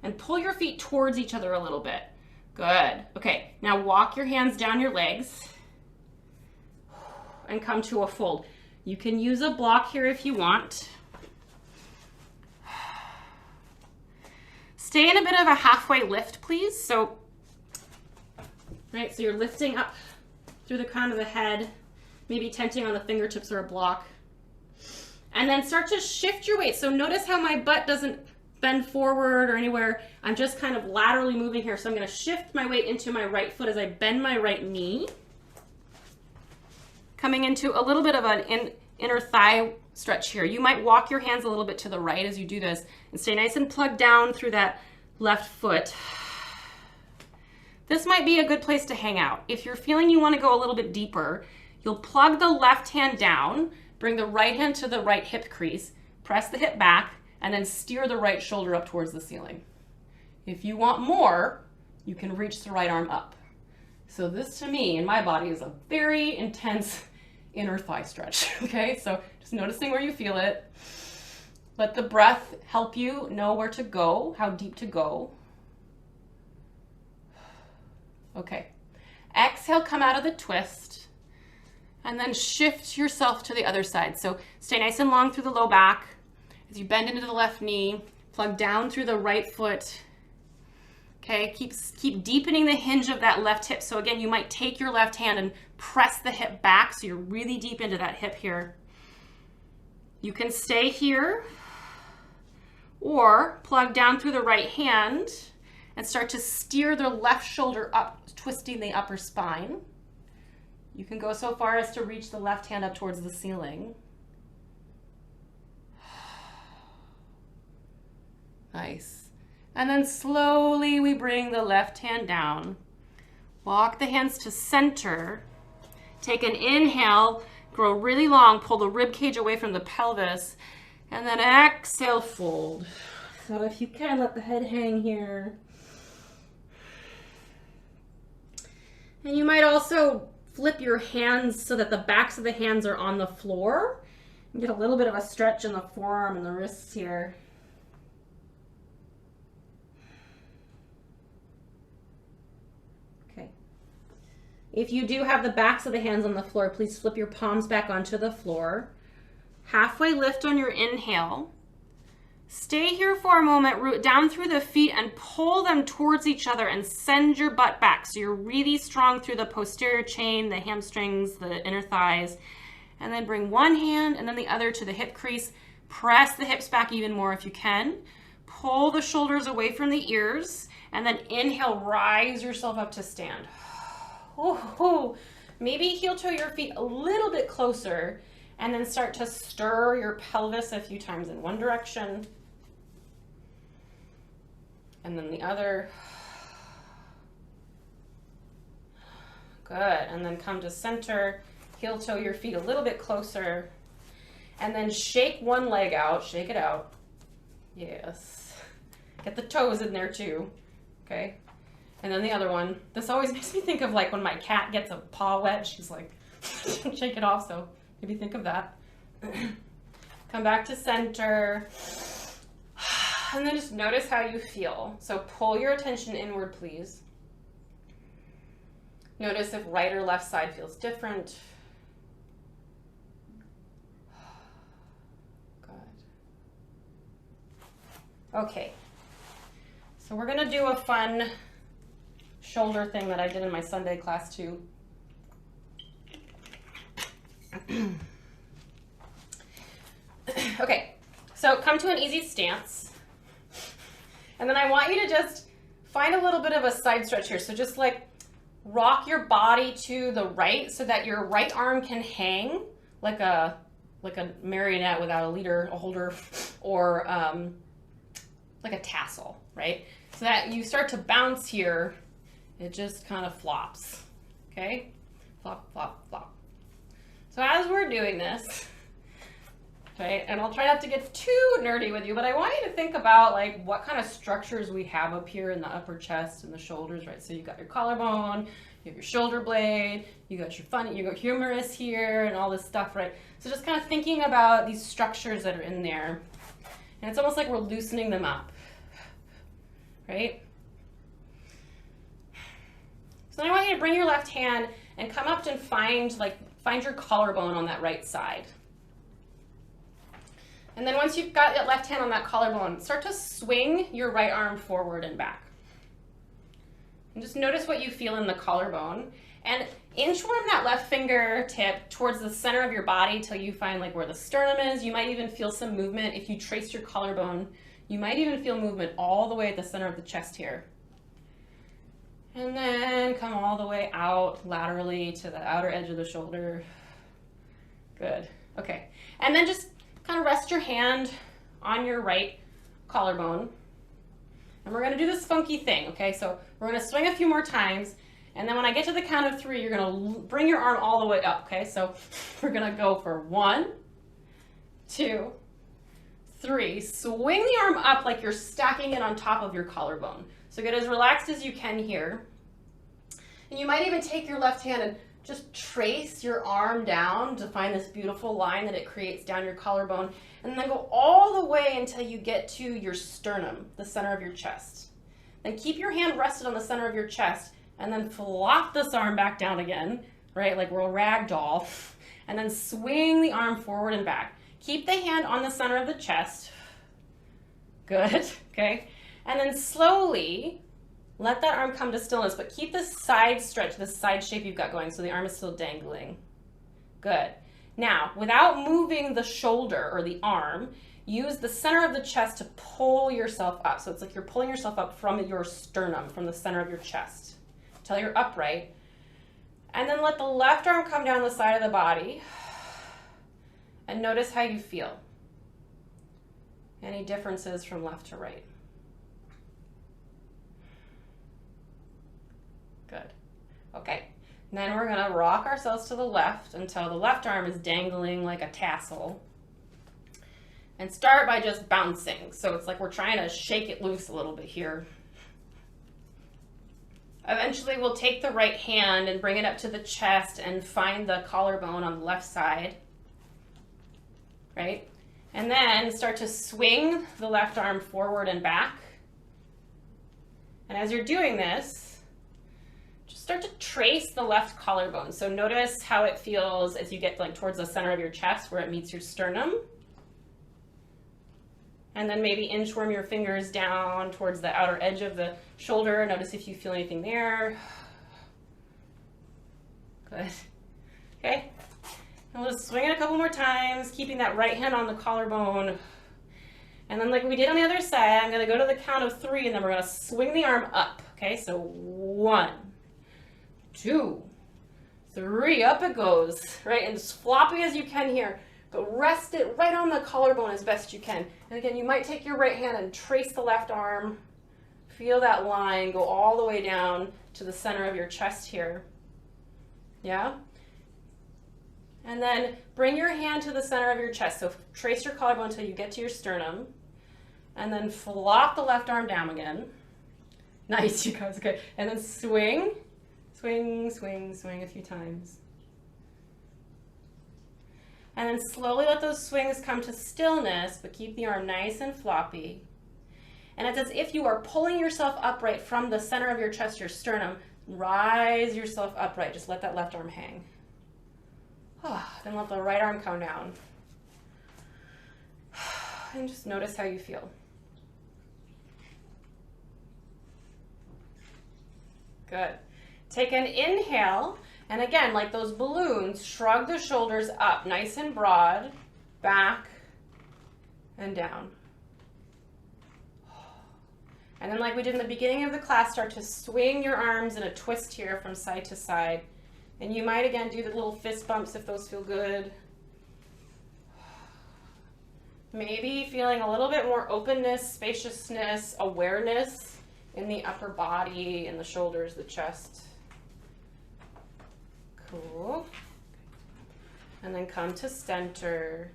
and pull your feet towards each other a little bit. Good. Okay, now walk your hands down your legs and come to a fold. You can use a block here if you want. Stay in a bit of a halfway lift, please. So, right, so you're lifting up through the crown of the head, maybe tenting on the fingertips or a block. And then start to shift your weight. So notice how my butt doesn't bend forward or anywhere. I'm just kind of laterally moving here. So I'm going to shift my weight into my right foot as I bend my right knee. Coming into a little bit of an inner thigh stretch here. You might walk your hands a little bit to the right as you do this and stay nice and plugged down through that left foot. This might be a good place to hang out. If you're feeling you want to go a little bit deeper, you'll plug the left hand down, bring the right hand to the right hip crease, press the hip back, and then steer the right shoulder up towards the ceiling. If you want more, you can reach the right arm up. So this to me, in my body, is a very intense inner thigh stretch, okay? So just noticing where you feel it. Let the breath help you know where to go, how deep to go. Okay, exhale, come out of the twist, and then shift yourself to the other side. So stay nice and long through the low back. As you bend into the left knee, plug down through the right foot. Okay, keep deepening the hinge of that left hip. So again, you might take your left hand and press the hip back so you're really deep into that hip here. You can stay here or plug down through the right hand and start to steer the left shoulder up, twisting the upper spine. You can go so far as to reach the left hand up towards the ceiling. Nice. And then slowly we bring the left hand down. Walk the hands to center. Take an inhale, grow really long, pull the rib cage away from the pelvis, and then exhale, fold. So if you can, let the head hang here. And you might also flip your hands so that the backs of the hands are on the floor. And get a little bit of a stretch in the forearm and the wrists here. Okay. If you do have the backs of the hands on the floor, please flip your palms back onto the floor. Halfway lift on your inhale. Stay here for a moment, root down through the feet and pull them towards each other and send your butt back. So you're really strong through the posterior chain, the hamstrings, the inner thighs. And then bring one hand and then the other to the hip crease. Press the hips back even more if you can. Pull the shoulders away from the ears. And then inhale, rise yourself up to stand. Ooh. Maybe heel toe your feet a little bit closer and then start to stir your pelvis a few times in one direction. And then the other. Good. And then come to center. Heel toe your feet a little bit closer. And then shake one leg out. Shake it out. Yes. Get the toes in there too. Okay. And then the other one. This always makes me think of like when my cat gets a paw wet, she's like, shake it off. So maybe think of that. Come back to center. And then just notice how you feel. So pull your attention inward, please. Notice if right or left side feels different. Good. Okay. So we're gonna do a fun shoulder thing that I did in my Sunday class too. Okay, so come to an easy stance. And then I want you to just find a little bit of a side stretch here. So just like rock your body to the right so that your right arm can hang like a marionette without a leader, a holder, or like a tassel, right? So that you start to bounce here, it just kind of flops, okay? Flop, flop, flop. So as we're doing this, right, and I'll try not to get too nerdy with you, but I want you to think about like what kind of structures we have up here in the upper chest and the shoulders, right? So you got your collarbone, you have your shoulder blade, you got your funny, you got humerus here and all this stuff, right? So just kind of thinking about these structures that are in there. And it's almost like we're loosening them up, right? So then I want you to bring your left hand and come up and find your collarbone on that right side. And then once you've got that left hand on that collarbone, start to swing your right arm forward and back. And just notice what you feel in the collarbone. And inchworm that left fingertip towards the center of your body till you find like where the sternum is. You might even feel some movement. If you trace your collarbone, you might even feel movement all the way at the center of the chest here. And then come all the way out laterally to the outer edge of the shoulder. Good. Okay. And then just kind of rest your hand on your right collarbone. And we're going to do this funky thing, okay? So we're going to swing a few more times. And then when I get to the count of 3, you're going to bring your arm all the way up, okay? So we're going to go for 1, 2, 3. Swing the arm up like you're stacking it on top of your collarbone. So get as relaxed as you can here. And you might even take your left hand and just trace your arm down to find this beautiful line that it creates down your collarbone. And then go all the way until you get to your sternum, the center of your chest. Then keep your hand rested on the center of your chest and then flop this arm back down again, right? Like we're a rag doll. And then swing the arm forward and back. Keep the hand on the center of the chest. Good, okay? And then slowly let that arm come to stillness, but keep this side stretch, this side shape you've got going so the arm is still dangling. Good. Now, without moving the shoulder or the arm, use the center of the chest to pull yourself up. So it's like you're pulling yourself up from your sternum, from the center of your chest, till you're upright. And then let the left arm come down the side of the body. And notice how you feel. Any differences from left to right? Good. Okay. And then we're going to rock ourselves to the left until the left arm is dangling like a tassel. And start by just bouncing. So it's like we're trying to shake it loose a little bit here. Eventually we'll take the right hand and bring it up to the chest and find the collarbone on the left side. Right? And then start to swing the left arm forward and back. And as you're doing this, just start to trace the left collarbone. So notice how it feels as you get like towards the center of your chest where it meets your sternum. And then maybe inchworm your fingers down towards the outer edge of the shoulder. Notice if you feel anything there. Good. Okay. And we'll just swing it a couple more times, keeping that right hand on the collarbone. And then like we did on the other side, I'm gonna go to the count of 3 and then we're gonna swing the arm up. Okay, so 1, 2, 3, up it goes, right? And as floppy as you can here, but rest it right on the collarbone as best you can. And again, you might take your right hand and trace the left arm. Feel that line go all the way down to the center of your chest here. Yeah? And then bring your hand to the center of your chest. So trace your collarbone until you get to your sternum. And then flop the left arm down again. Nice, you guys, okay. And then swing, swing, swing, swing a few times. And then slowly let those swings come to stillness, but keep the arm nice and floppy. And it's as if you are pulling yourself upright from the center of your chest, your sternum. Rise yourself upright. Just let that left arm hang. Then let the right arm come down. And just notice how you feel. Good. Take an inhale, and again, like those balloons, shrug the shoulders up, nice and broad, back and down. And then like we did in the beginning of the class, start to swing your arms in a twist here from side to side. And you might again do the little fist bumps if those feel good. Maybe feeling a little bit more openness, spaciousness, awareness in the upper body, in the shoulders, the chest. Cool. And then come to center.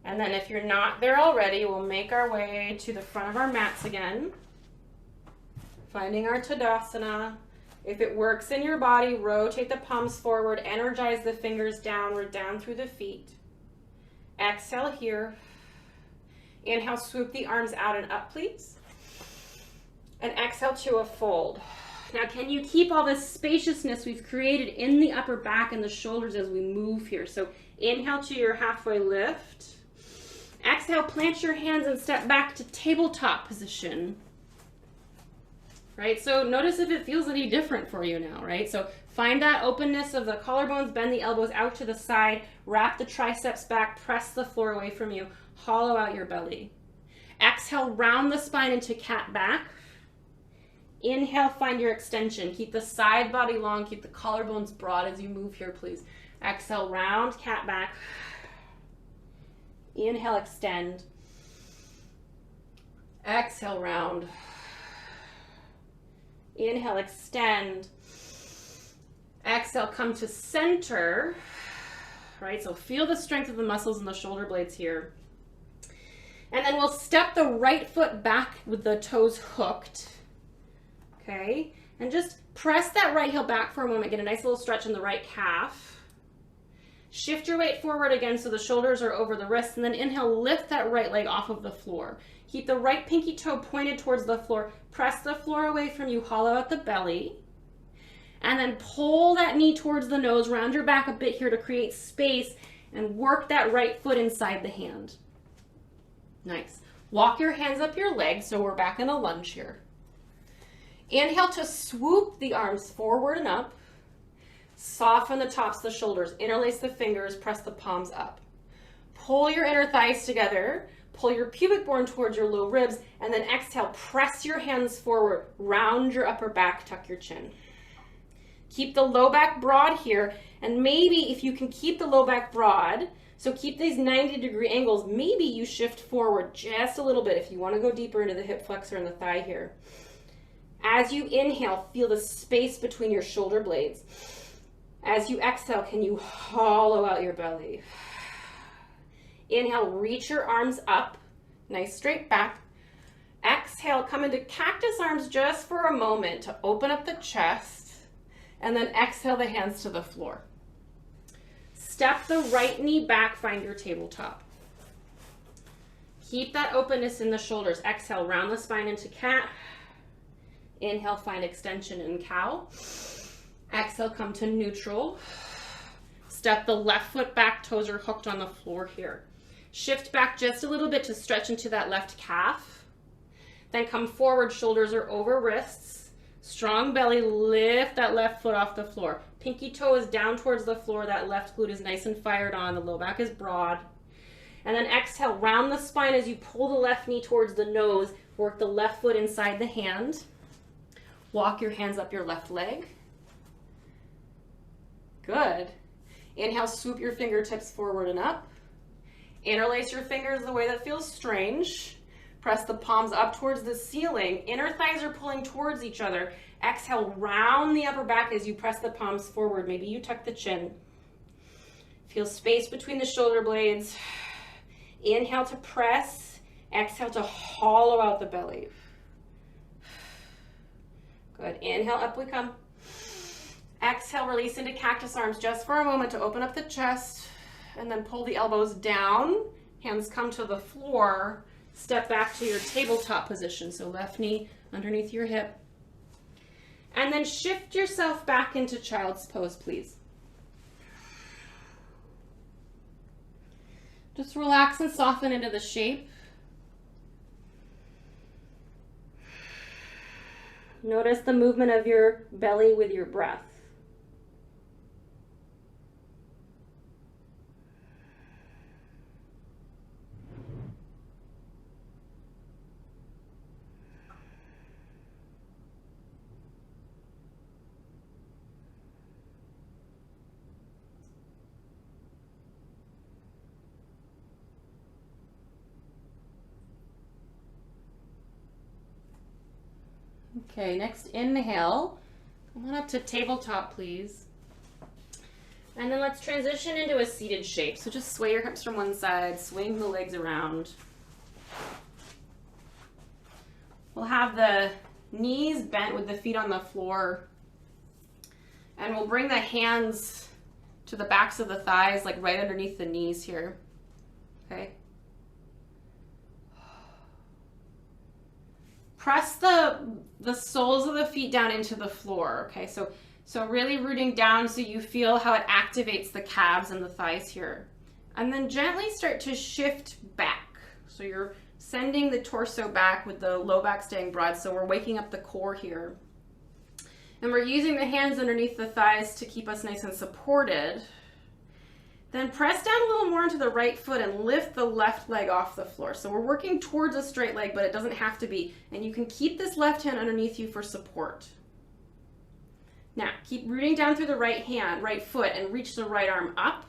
And then if you're not there already, we'll make our way to the front of our mats again. Finding our Tadasana. If it works in your body, rotate the palms forward, energize the fingers downward, down through the feet. Exhale here. Inhale, swoop the arms out and up, please. And exhale to a fold. Now, can you keep all this spaciousness we've created in the upper back and the shoulders as we move here? So inhale to your halfway lift. Exhale, plant your hands and step back to tabletop position. Right, so notice if it feels any different for you now, right? So find that openness of the collarbones, bend the elbows out to the side, wrap the triceps back, press the floor away from you, hollow out your belly. Exhale, round the spine into cat back. Inhale, find your extension. Keep the side body long, keep the collarbones broad as you move here, please. Exhale, round, cat back. Inhale, extend. Exhale, round. Inhale, extend. Exhale, come to center. Right, so feel the strength of the muscles in the shoulder blades here. And then we'll step the right foot back with the toes hooked. Okay, and just press that right heel back for a moment. Get a nice little stretch in the right calf. Shift your weight forward again so the shoulders are over the wrists, and then inhale, lift that right leg off of the floor. Keep the right pinky toe pointed towards the floor. Press the floor away from you, hollow out the belly. And then pull that knee towards the nose, round your back a bit here to create space, and work that right foot inside the hand. Nice. Walk your hands up your legs, so we're back in a lunge here. Inhale to swoop the arms forward and up. Soften the tops of the shoulders, interlace the fingers, press the palms up. Pull your inner thighs together. Pull your pubic bone towards your low ribs, and then exhale, press your hands forward, round your upper back, tuck your chin. Keep the low back broad here, and maybe if you can keep the low back broad, so keep these 90-degree angles, maybe you shift forward just a little bit if you want to go deeper into the hip flexor and the thigh here. As you inhale, feel the space between your shoulder blades. As you exhale, can you hollow out your belly? Inhale, reach your arms up, nice straight back. Exhale, come into cactus arms just for a moment to open up the chest, and then exhale the hands to the floor. Step the right knee back, find your tabletop. Keep that openness in the shoulders. Exhale, round the spine into cat. Inhale, find extension in cow. Exhale, come to neutral. Step the left foot back, toes are hooked on the floor here. Shift back just a little bit to stretch into that left calf. Then come forward, shoulders are over wrists. Strong belly, lift that left foot off the floor. Pinky toe is down towards the floor, that left glute is nice and fired on, the low back is broad. And then exhale, round the spine as you pull the left knee towards the nose, work the left foot inside the hand. Walk your hands up your left leg. Good. Inhale, swoop your fingertips forward and up. Interlace your fingers the way that feels strange. Press the palms up towards the ceiling. Inner thighs are pulling towards each other. Exhale, round the upper back as you press the palms forward. Maybe you tuck the chin. Feel space between the shoulder blades. Inhale to press. Exhale to hollow out the belly. Good. Inhale, up we come. Exhale, release into cactus arms just for a moment to open up the chest, and then pull the elbows down. Hands come to the floor. Step back to your tabletop position. So left knee underneath your hip. And then shift yourself back into child's pose, please. Just relax and soften into the shape. Notice the movement of your belly with your breath. Okay, next inhale. Come on up to tabletop, please. And then let's transition into a seated shape. So just sway your hips from one side, swing the legs around. We'll have the knees bent with the feet on the floor. And we'll bring the hands to the backs of the thighs, like right underneath the knees here. Okay. Press the soles of the feet down into the floor, okay? So really rooting down so you feel how it activates the calves and the thighs here. And then gently start to shift back. So you're sending the torso back with the low back staying broad, so we're waking up the core here. And we're using the hands underneath the thighs to keep us nice and supported. Then press down a little more into the right foot and lift the left leg off the floor. So we're working towards a straight leg, but it doesn't have to be. And you can keep this left hand underneath you for support. Now, keep rooting down through the right foot, and reach the right arm up.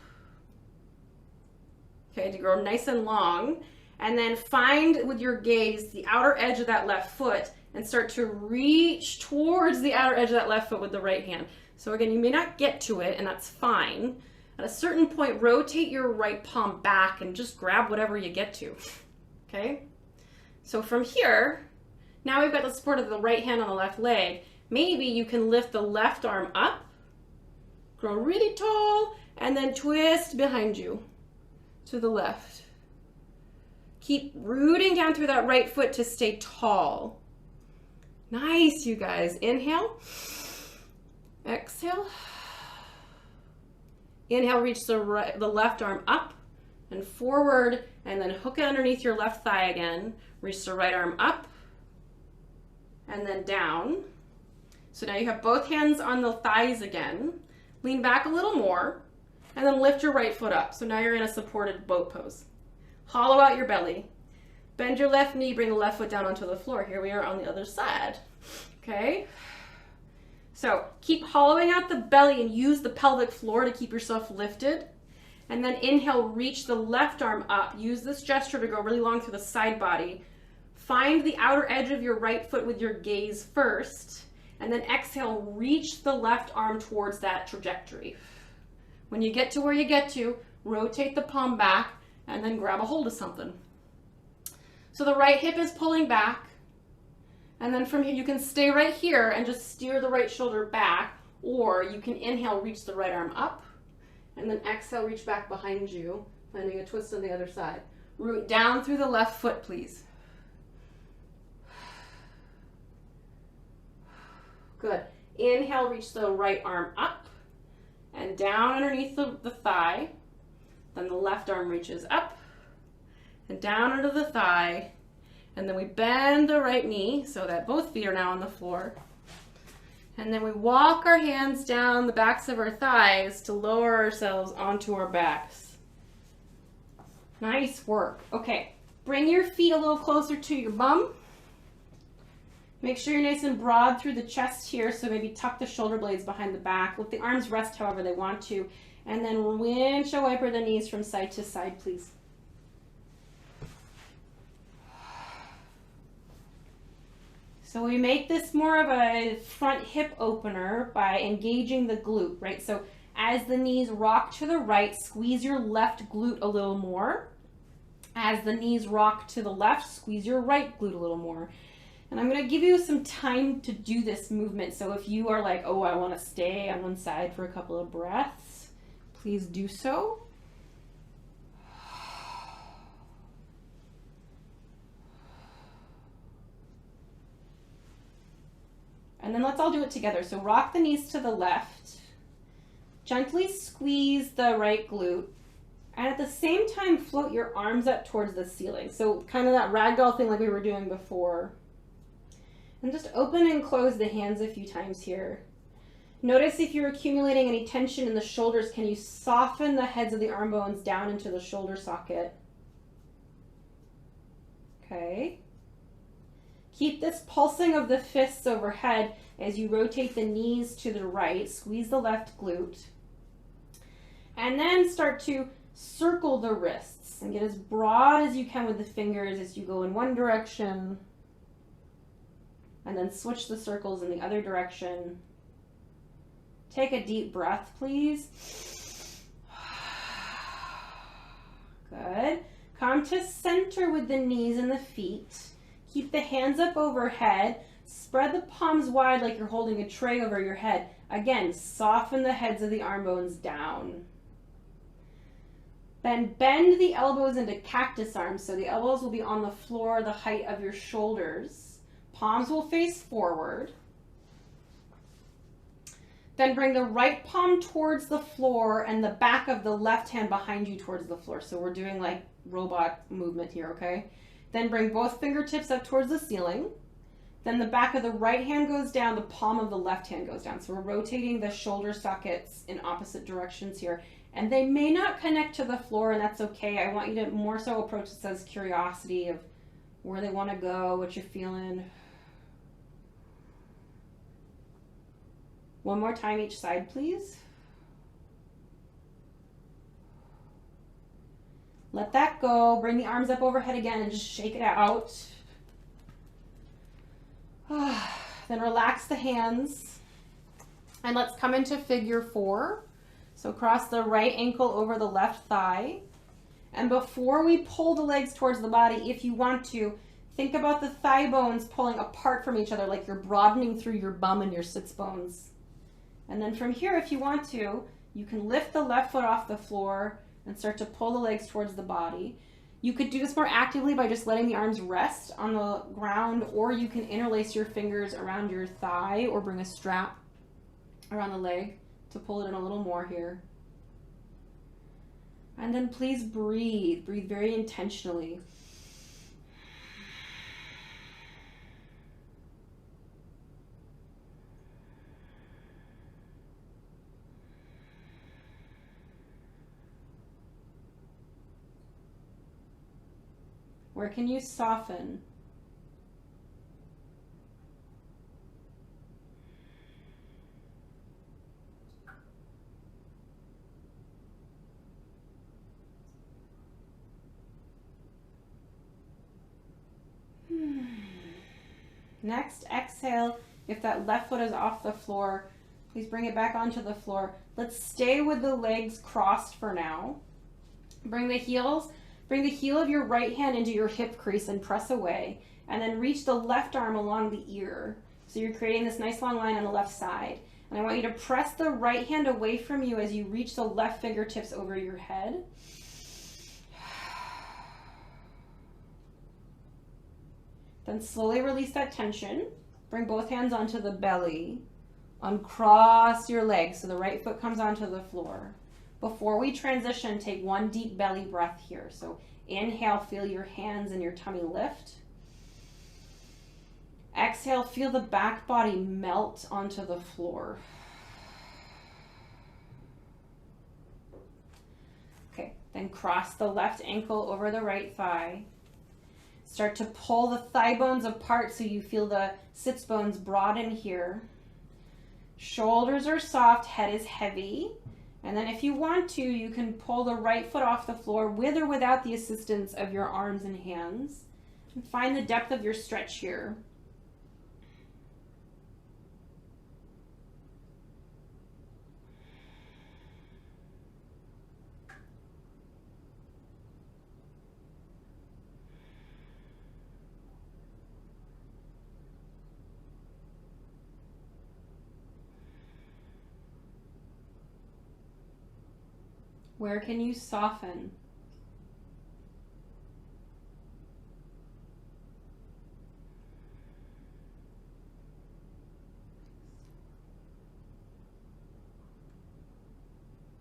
Okay, to grow nice and long. And then find with your gaze the outer edge of that left foot and start to reach towards the outer edge of that left foot with the right hand. So again, you may not get to it, and that's fine. At a certain point, rotate your right palm back and just grab whatever you get to, okay? So from here, now we've got the support of the right hand on the left leg. Maybe you can lift the left arm up, grow really tall, and then twist behind you to the left. Keep rooting down through that right foot to stay tall. Nice, you guys. Inhale, exhale. Inhale, reach the left arm up and forward, and then hook it underneath your left thigh again. Reach the right arm up and then down. So now you have both hands on the thighs again. Lean back a little more and then lift your right foot up. So now you're in a supported boat pose. Hollow out your belly. Bend your left knee, bring the left foot down onto the floor. Here we are on the other side. Okay. So keep hollowing out the belly and use the pelvic floor to keep yourself lifted. And then inhale, reach the left arm up. Use this gesture to go really long through the side body. Find the outer edge of your right foot with your gaze first. And then exhale, reach the left arm towards that trajectory. When you get to where you get to, rotate the palm back and then grab a hold of something. So the right hip is pulling back. And then from here, you can stay right here and just steer the right shoulder back, or you can inhale, reach the right arm up, and then exhale, reach back behind you, finding a twist on the other side. Root down through the left foot, please. Good. Inhale, reach the right arm up and down underneath the thigh. Then the left arm reaches up and down under the thigh. And then we bend the right knee so that both feet are now on the floor. And then we walk our hands down the backs of our thighs to lower ourselves onto our backs. Nice work. Okay, bring your feet a little closer to your bum. Make sure you're nice and broad through the chest here, so maybe tuck the shoulder blades behind the back. Let the arms rest however they want to. And then windshield wiper the knees from side to side, please. So we make this more of a front hip opener by engaging the glute, right? So as the knees rock to the right, squeeze your left glute a little more. As the knees rock to the left, squeeze your right glute a little more. And I'm going to give you some time to do this movement. So if you are like, oh, I want to stay on one side for a couple of breaths, please do so. And then let's all do it together. So rock the knees to the left. Gently squeeze the right glute. And at the same time, float your arms up towards the ceiling. So kind of that ragdoll thing like we were doing before. And just open and close the hands a few times here. Notice if you're accumulating any tension in the shoulders, can you soften the heads of the arm bones down into the shoulder socket? Okay. Keep this pulsing of the fists overhead as you rotate the knees to the right. Squeeze the left glute. And then start to circle the wrists and get as broad as you can with the fingers as you go in one direction. And then switch the circles in the other direction. Take a deep breath, please. Good. Come to center with the knees and the feet. Keep the hands up overhead. Spread the palms wide like you're holding a tray over your head. Again, soften the heads of the arm bones down. Then bend the elbows into cactus arms. So the elbows will be on the floor the height of your shoulders. Palms will face forward. Then bring the right palm towards the floor and the back of the left hand behind you towards the floor. So we're doing like robot movement here, okay? Then bring both fingertips up towards the ceiling. Then the back of the right hand goes down, the palm of the left hand goes down. So we're rotating the shoulder sockets in opposite directions here. And they may not connect to the floor, and that's okay. I want you to more so approach this as curiosity of where they want to go, what you're feeling. One more time each side, please. Let that go. Bring the arms up overhead again and just shake it out. Then relax the hands. And let's come into figure 4. So cross the right ankle over the left thigh. And before we pull the legs towards the body, if you want to, think about the thigh bones pulling apart from each other like you're broadening through your bum and your sits bones. And then from here, if you want to, you can lift the left foot off the floor and start to pull the legs towards the body. You could do this more actively by just letting the arms rest on the ground, or you can interlace your fingers around your thigh or bring a strap around the leg to pull it in a little more here. And then please breathe. Breathe very intentionally. Where can you soften? Next, exhale. If that left foot is off the floor, please bring it back onto the floor. Let's stay with the legs crossed for now. Bring the heel of your right hand into your hip crease and press away. And then reach the left arm along the ear. So you're creating this nice long line on the left side. And I want you to press the right hand away from you as you reach the left fingertips over your head. Then slowly release that tension. Bring both hands onto the belly. Uncross your legs so the right foot comes onto the floor. Before we transition, take one deep belly breath here. So Inhale, feel your hands and your tummy lift. Exhale, feel the back body melt onto the floor. Okay, then cross the left ankle over the right thigh. Start to pull the thigh bones apart so you feel the sits bones broaden here. Shoulders are soft, head is heavy. And then if you want to, you can pull the right foot off the floor with or without the assistance of your arms and hands. And find the depth of your stretch here. Where can you soften?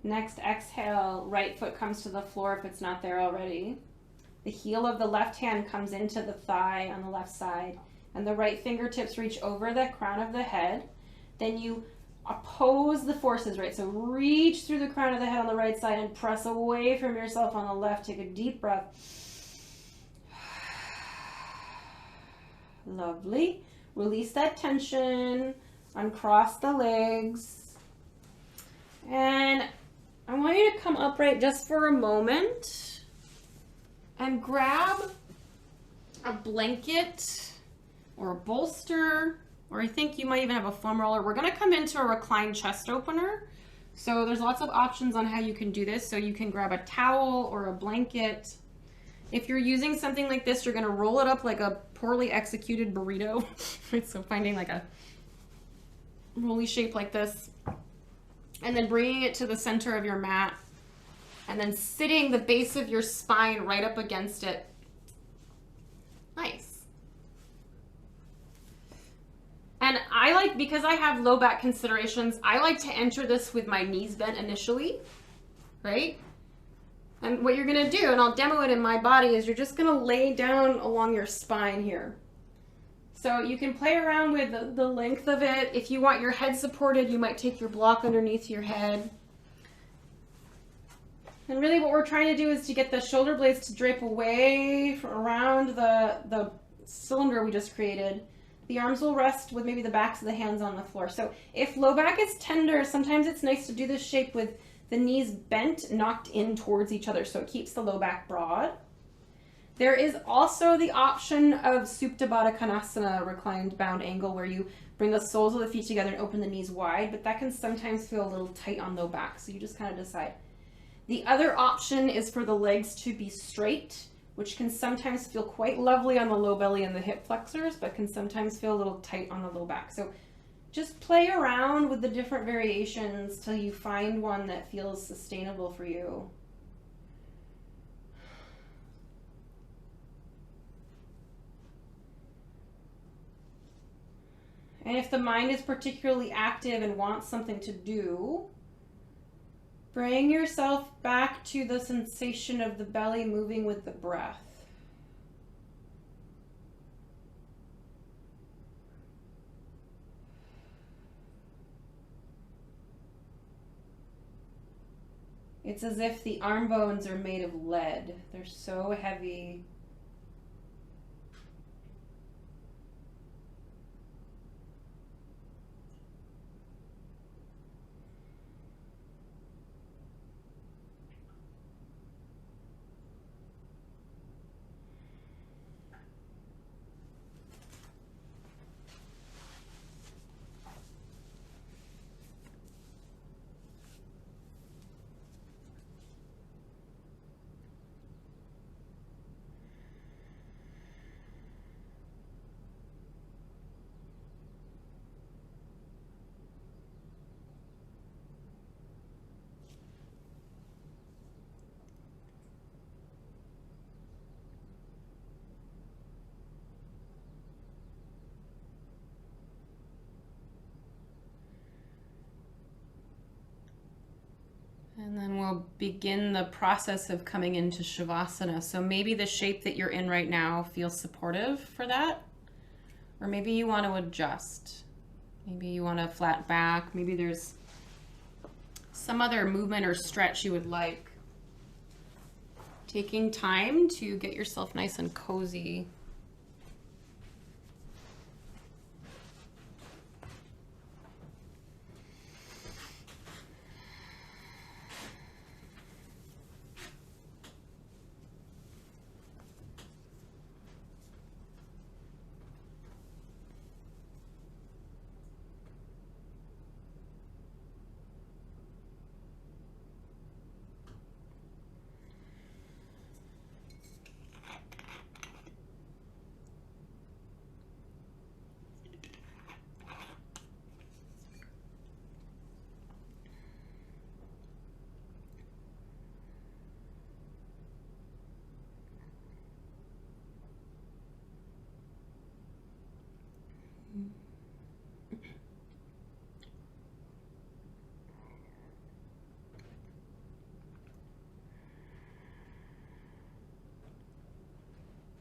Next, exhale, right foot comes to the floor if it's not there already. The heel of the left hand comes into the thigh on the left side, and the right fingertips reach over the crown of the head. Then you oppose the forces, right? So reach through the crown of the head on the right side and press away from yourself on the left. Take a deep breath. Lovely. Release that tension. Uncross the legs. And I want you to come upright just for a moment and grab a blanket or a bolster, or I think you might even have a foam roller. We're gonna come into a reclined chest opener. So there's lots of options on how you can do this. So you can grab a towel or a blanket. If you're using something like this, you're gonna roll it up like a poorly executed burrito. Right? So finding like a rolly shape like this, and then bringing it to the center of your mat, and then sitting the base of your spine right up against it. Nice. And I like, because I have low back considerations, I like to enter this with my knees bent initially, right? And what you're gonna do, and I'll demo it in my body, is you're just gonna lay down along your spine here. So you can play around with the length of it. If you want your head supported, you might take your block underneath your head. And really what we're trying to do is to get the shoulder blades to drape away from around the cylinder we just created. The arms will rest with maybe the backs of the hands on the floor. So if low back is tender, sometimes it's nice to do this shape with the knees bent, knocked in towards each other, so it keeps the low back broad. There is also the option of Supta Baddha Konasana, reclined bound angle, where you bring the soles of the feet together and open the knees wide, but that can sometimes feel a little tight on low back, so you just kind of decide. The other option is for the legs to be straight, which can sometimes feel quite lovely on the low belly and the hip flexors, but can sometimes feel a little tight on the low back. So just play around with the different variations till you find one that feels sustainable for you. And if the mind is particularly active and wants something to do, bring yourself back to the sensation of the belly moving with the breath. It's as if the arm bones are made of lead. They're so heavy. And then we'll we'll begin the process of coming into Shavasana. So maybe the shape that you're in right now feels supportive for that, or maybe you want to adjust. Maybe you want a flat back. Maybe there's some other movement or stretch you would like. Taking time to get yourself nice and cozy.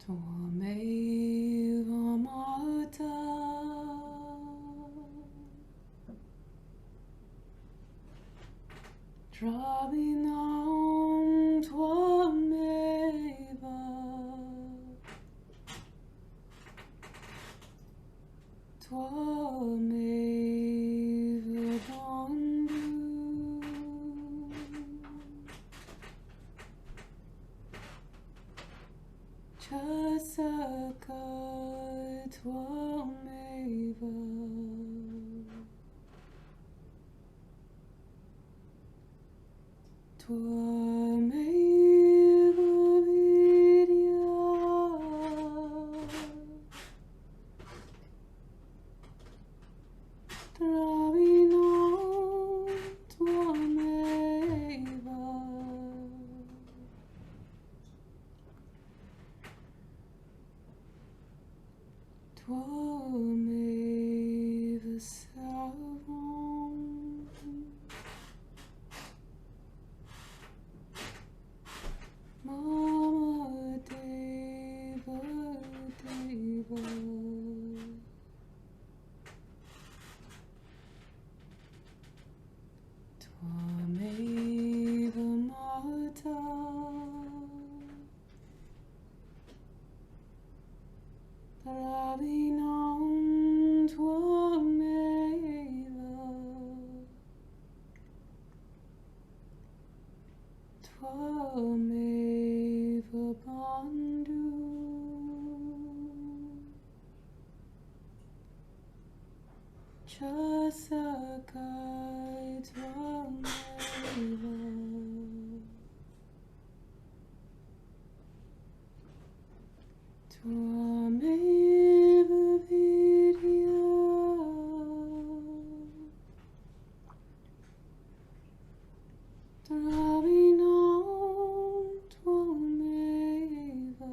Tvameva Mata Dravinam Tvameva Tvameva Bandhu Chasaka Tvameva Tvameva Vidya Dravinam Tvameva Tvameva Savam Mama Deva Deva Tvameva Mata Dravinam Tvameva Tvameva Bandhu Chasaka Tvameva Tvameva Vidya Dravinam Tvameva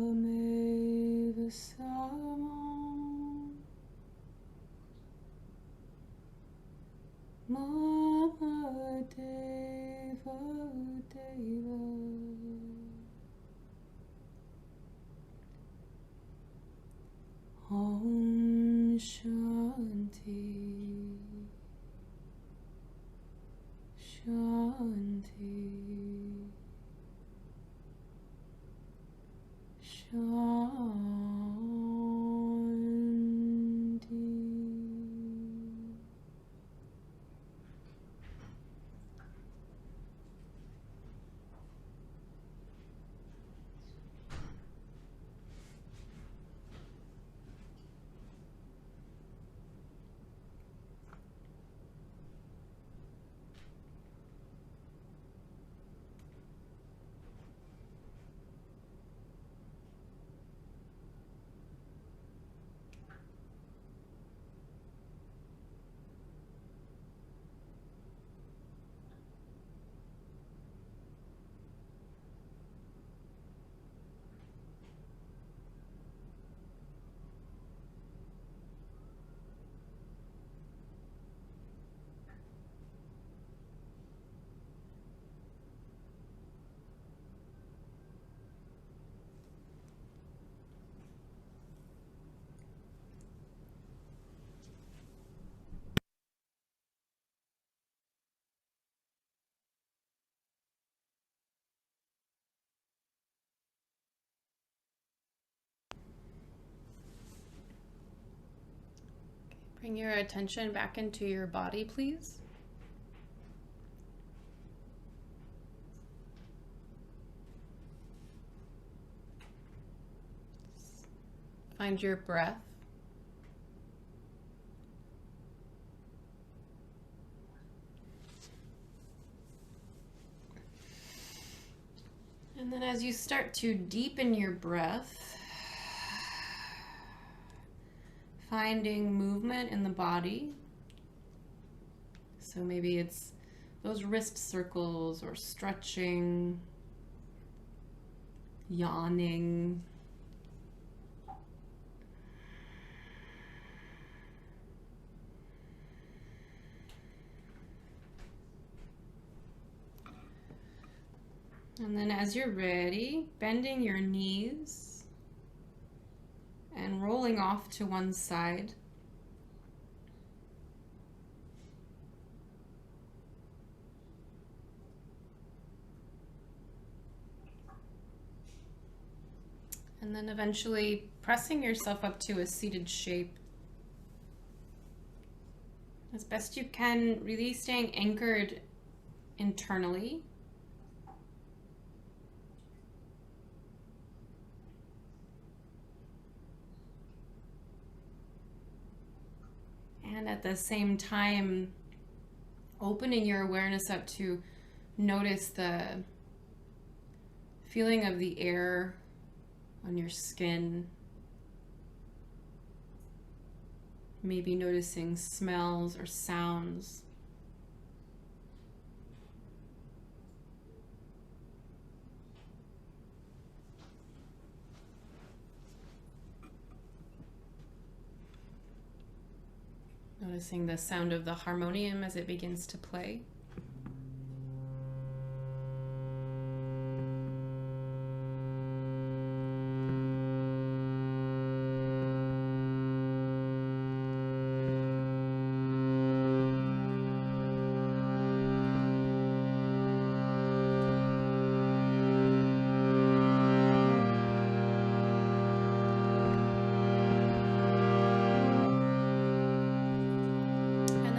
Tvameva Savam Mama Deva Deva Om Shanti Shanti Shanti. Bring your attention back into your body, please. Find your breath. And then as you start to deepen your breath, finding movement in the body. So maybe it's those wrist circles or stretching, yawning. And then as you're ready, bending your knees and rolling off to one side. And then eventually pressing yourself up to a seated shape. As best you can, really staying anchored internally. And at the same time, opening your awareness up to notice the feeling of the air on your skin. Maybe noticing smells or sounds. Noticing the sound of the harmonium as it begins to play.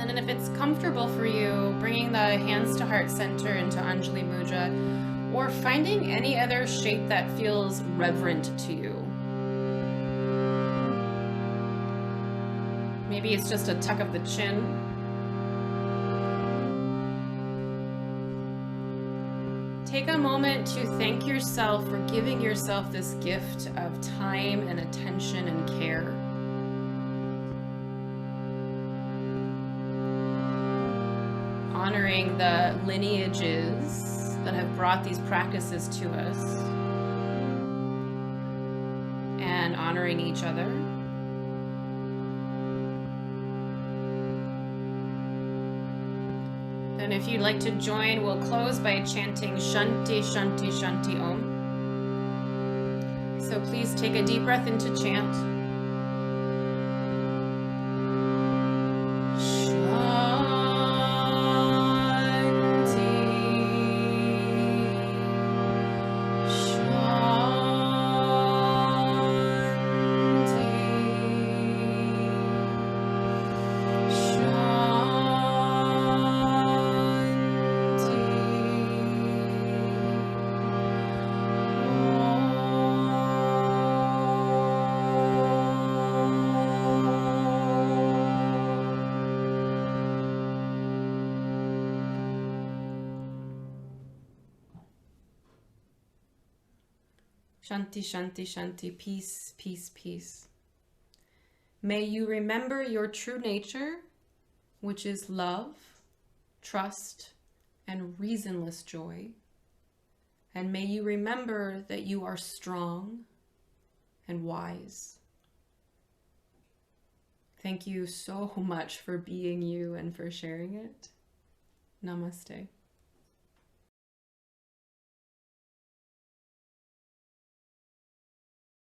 And if it's comfortable for you, bringing the hands to heart center into Anjali Mudra, or finding any other shape that feels reverent to you. Maybe it's just a tuck of the chin. Take a moment to thank yourself for giving yourself this gift of time and attention and care. Honoring the lineages that have brought these practices to us and honoring each other. And if you'd like to join, we'll close by chanting Shanti, Shanti, Shanti Om. So please take a deep breath into chant. Shanti, Shanti, Shanti, peace, peace, peace. May you remember your true nature, which is love, trust, and reasonless joy. And may you remember that you are strong and wise. Thank you so much for being you and for sharing it. Namaste.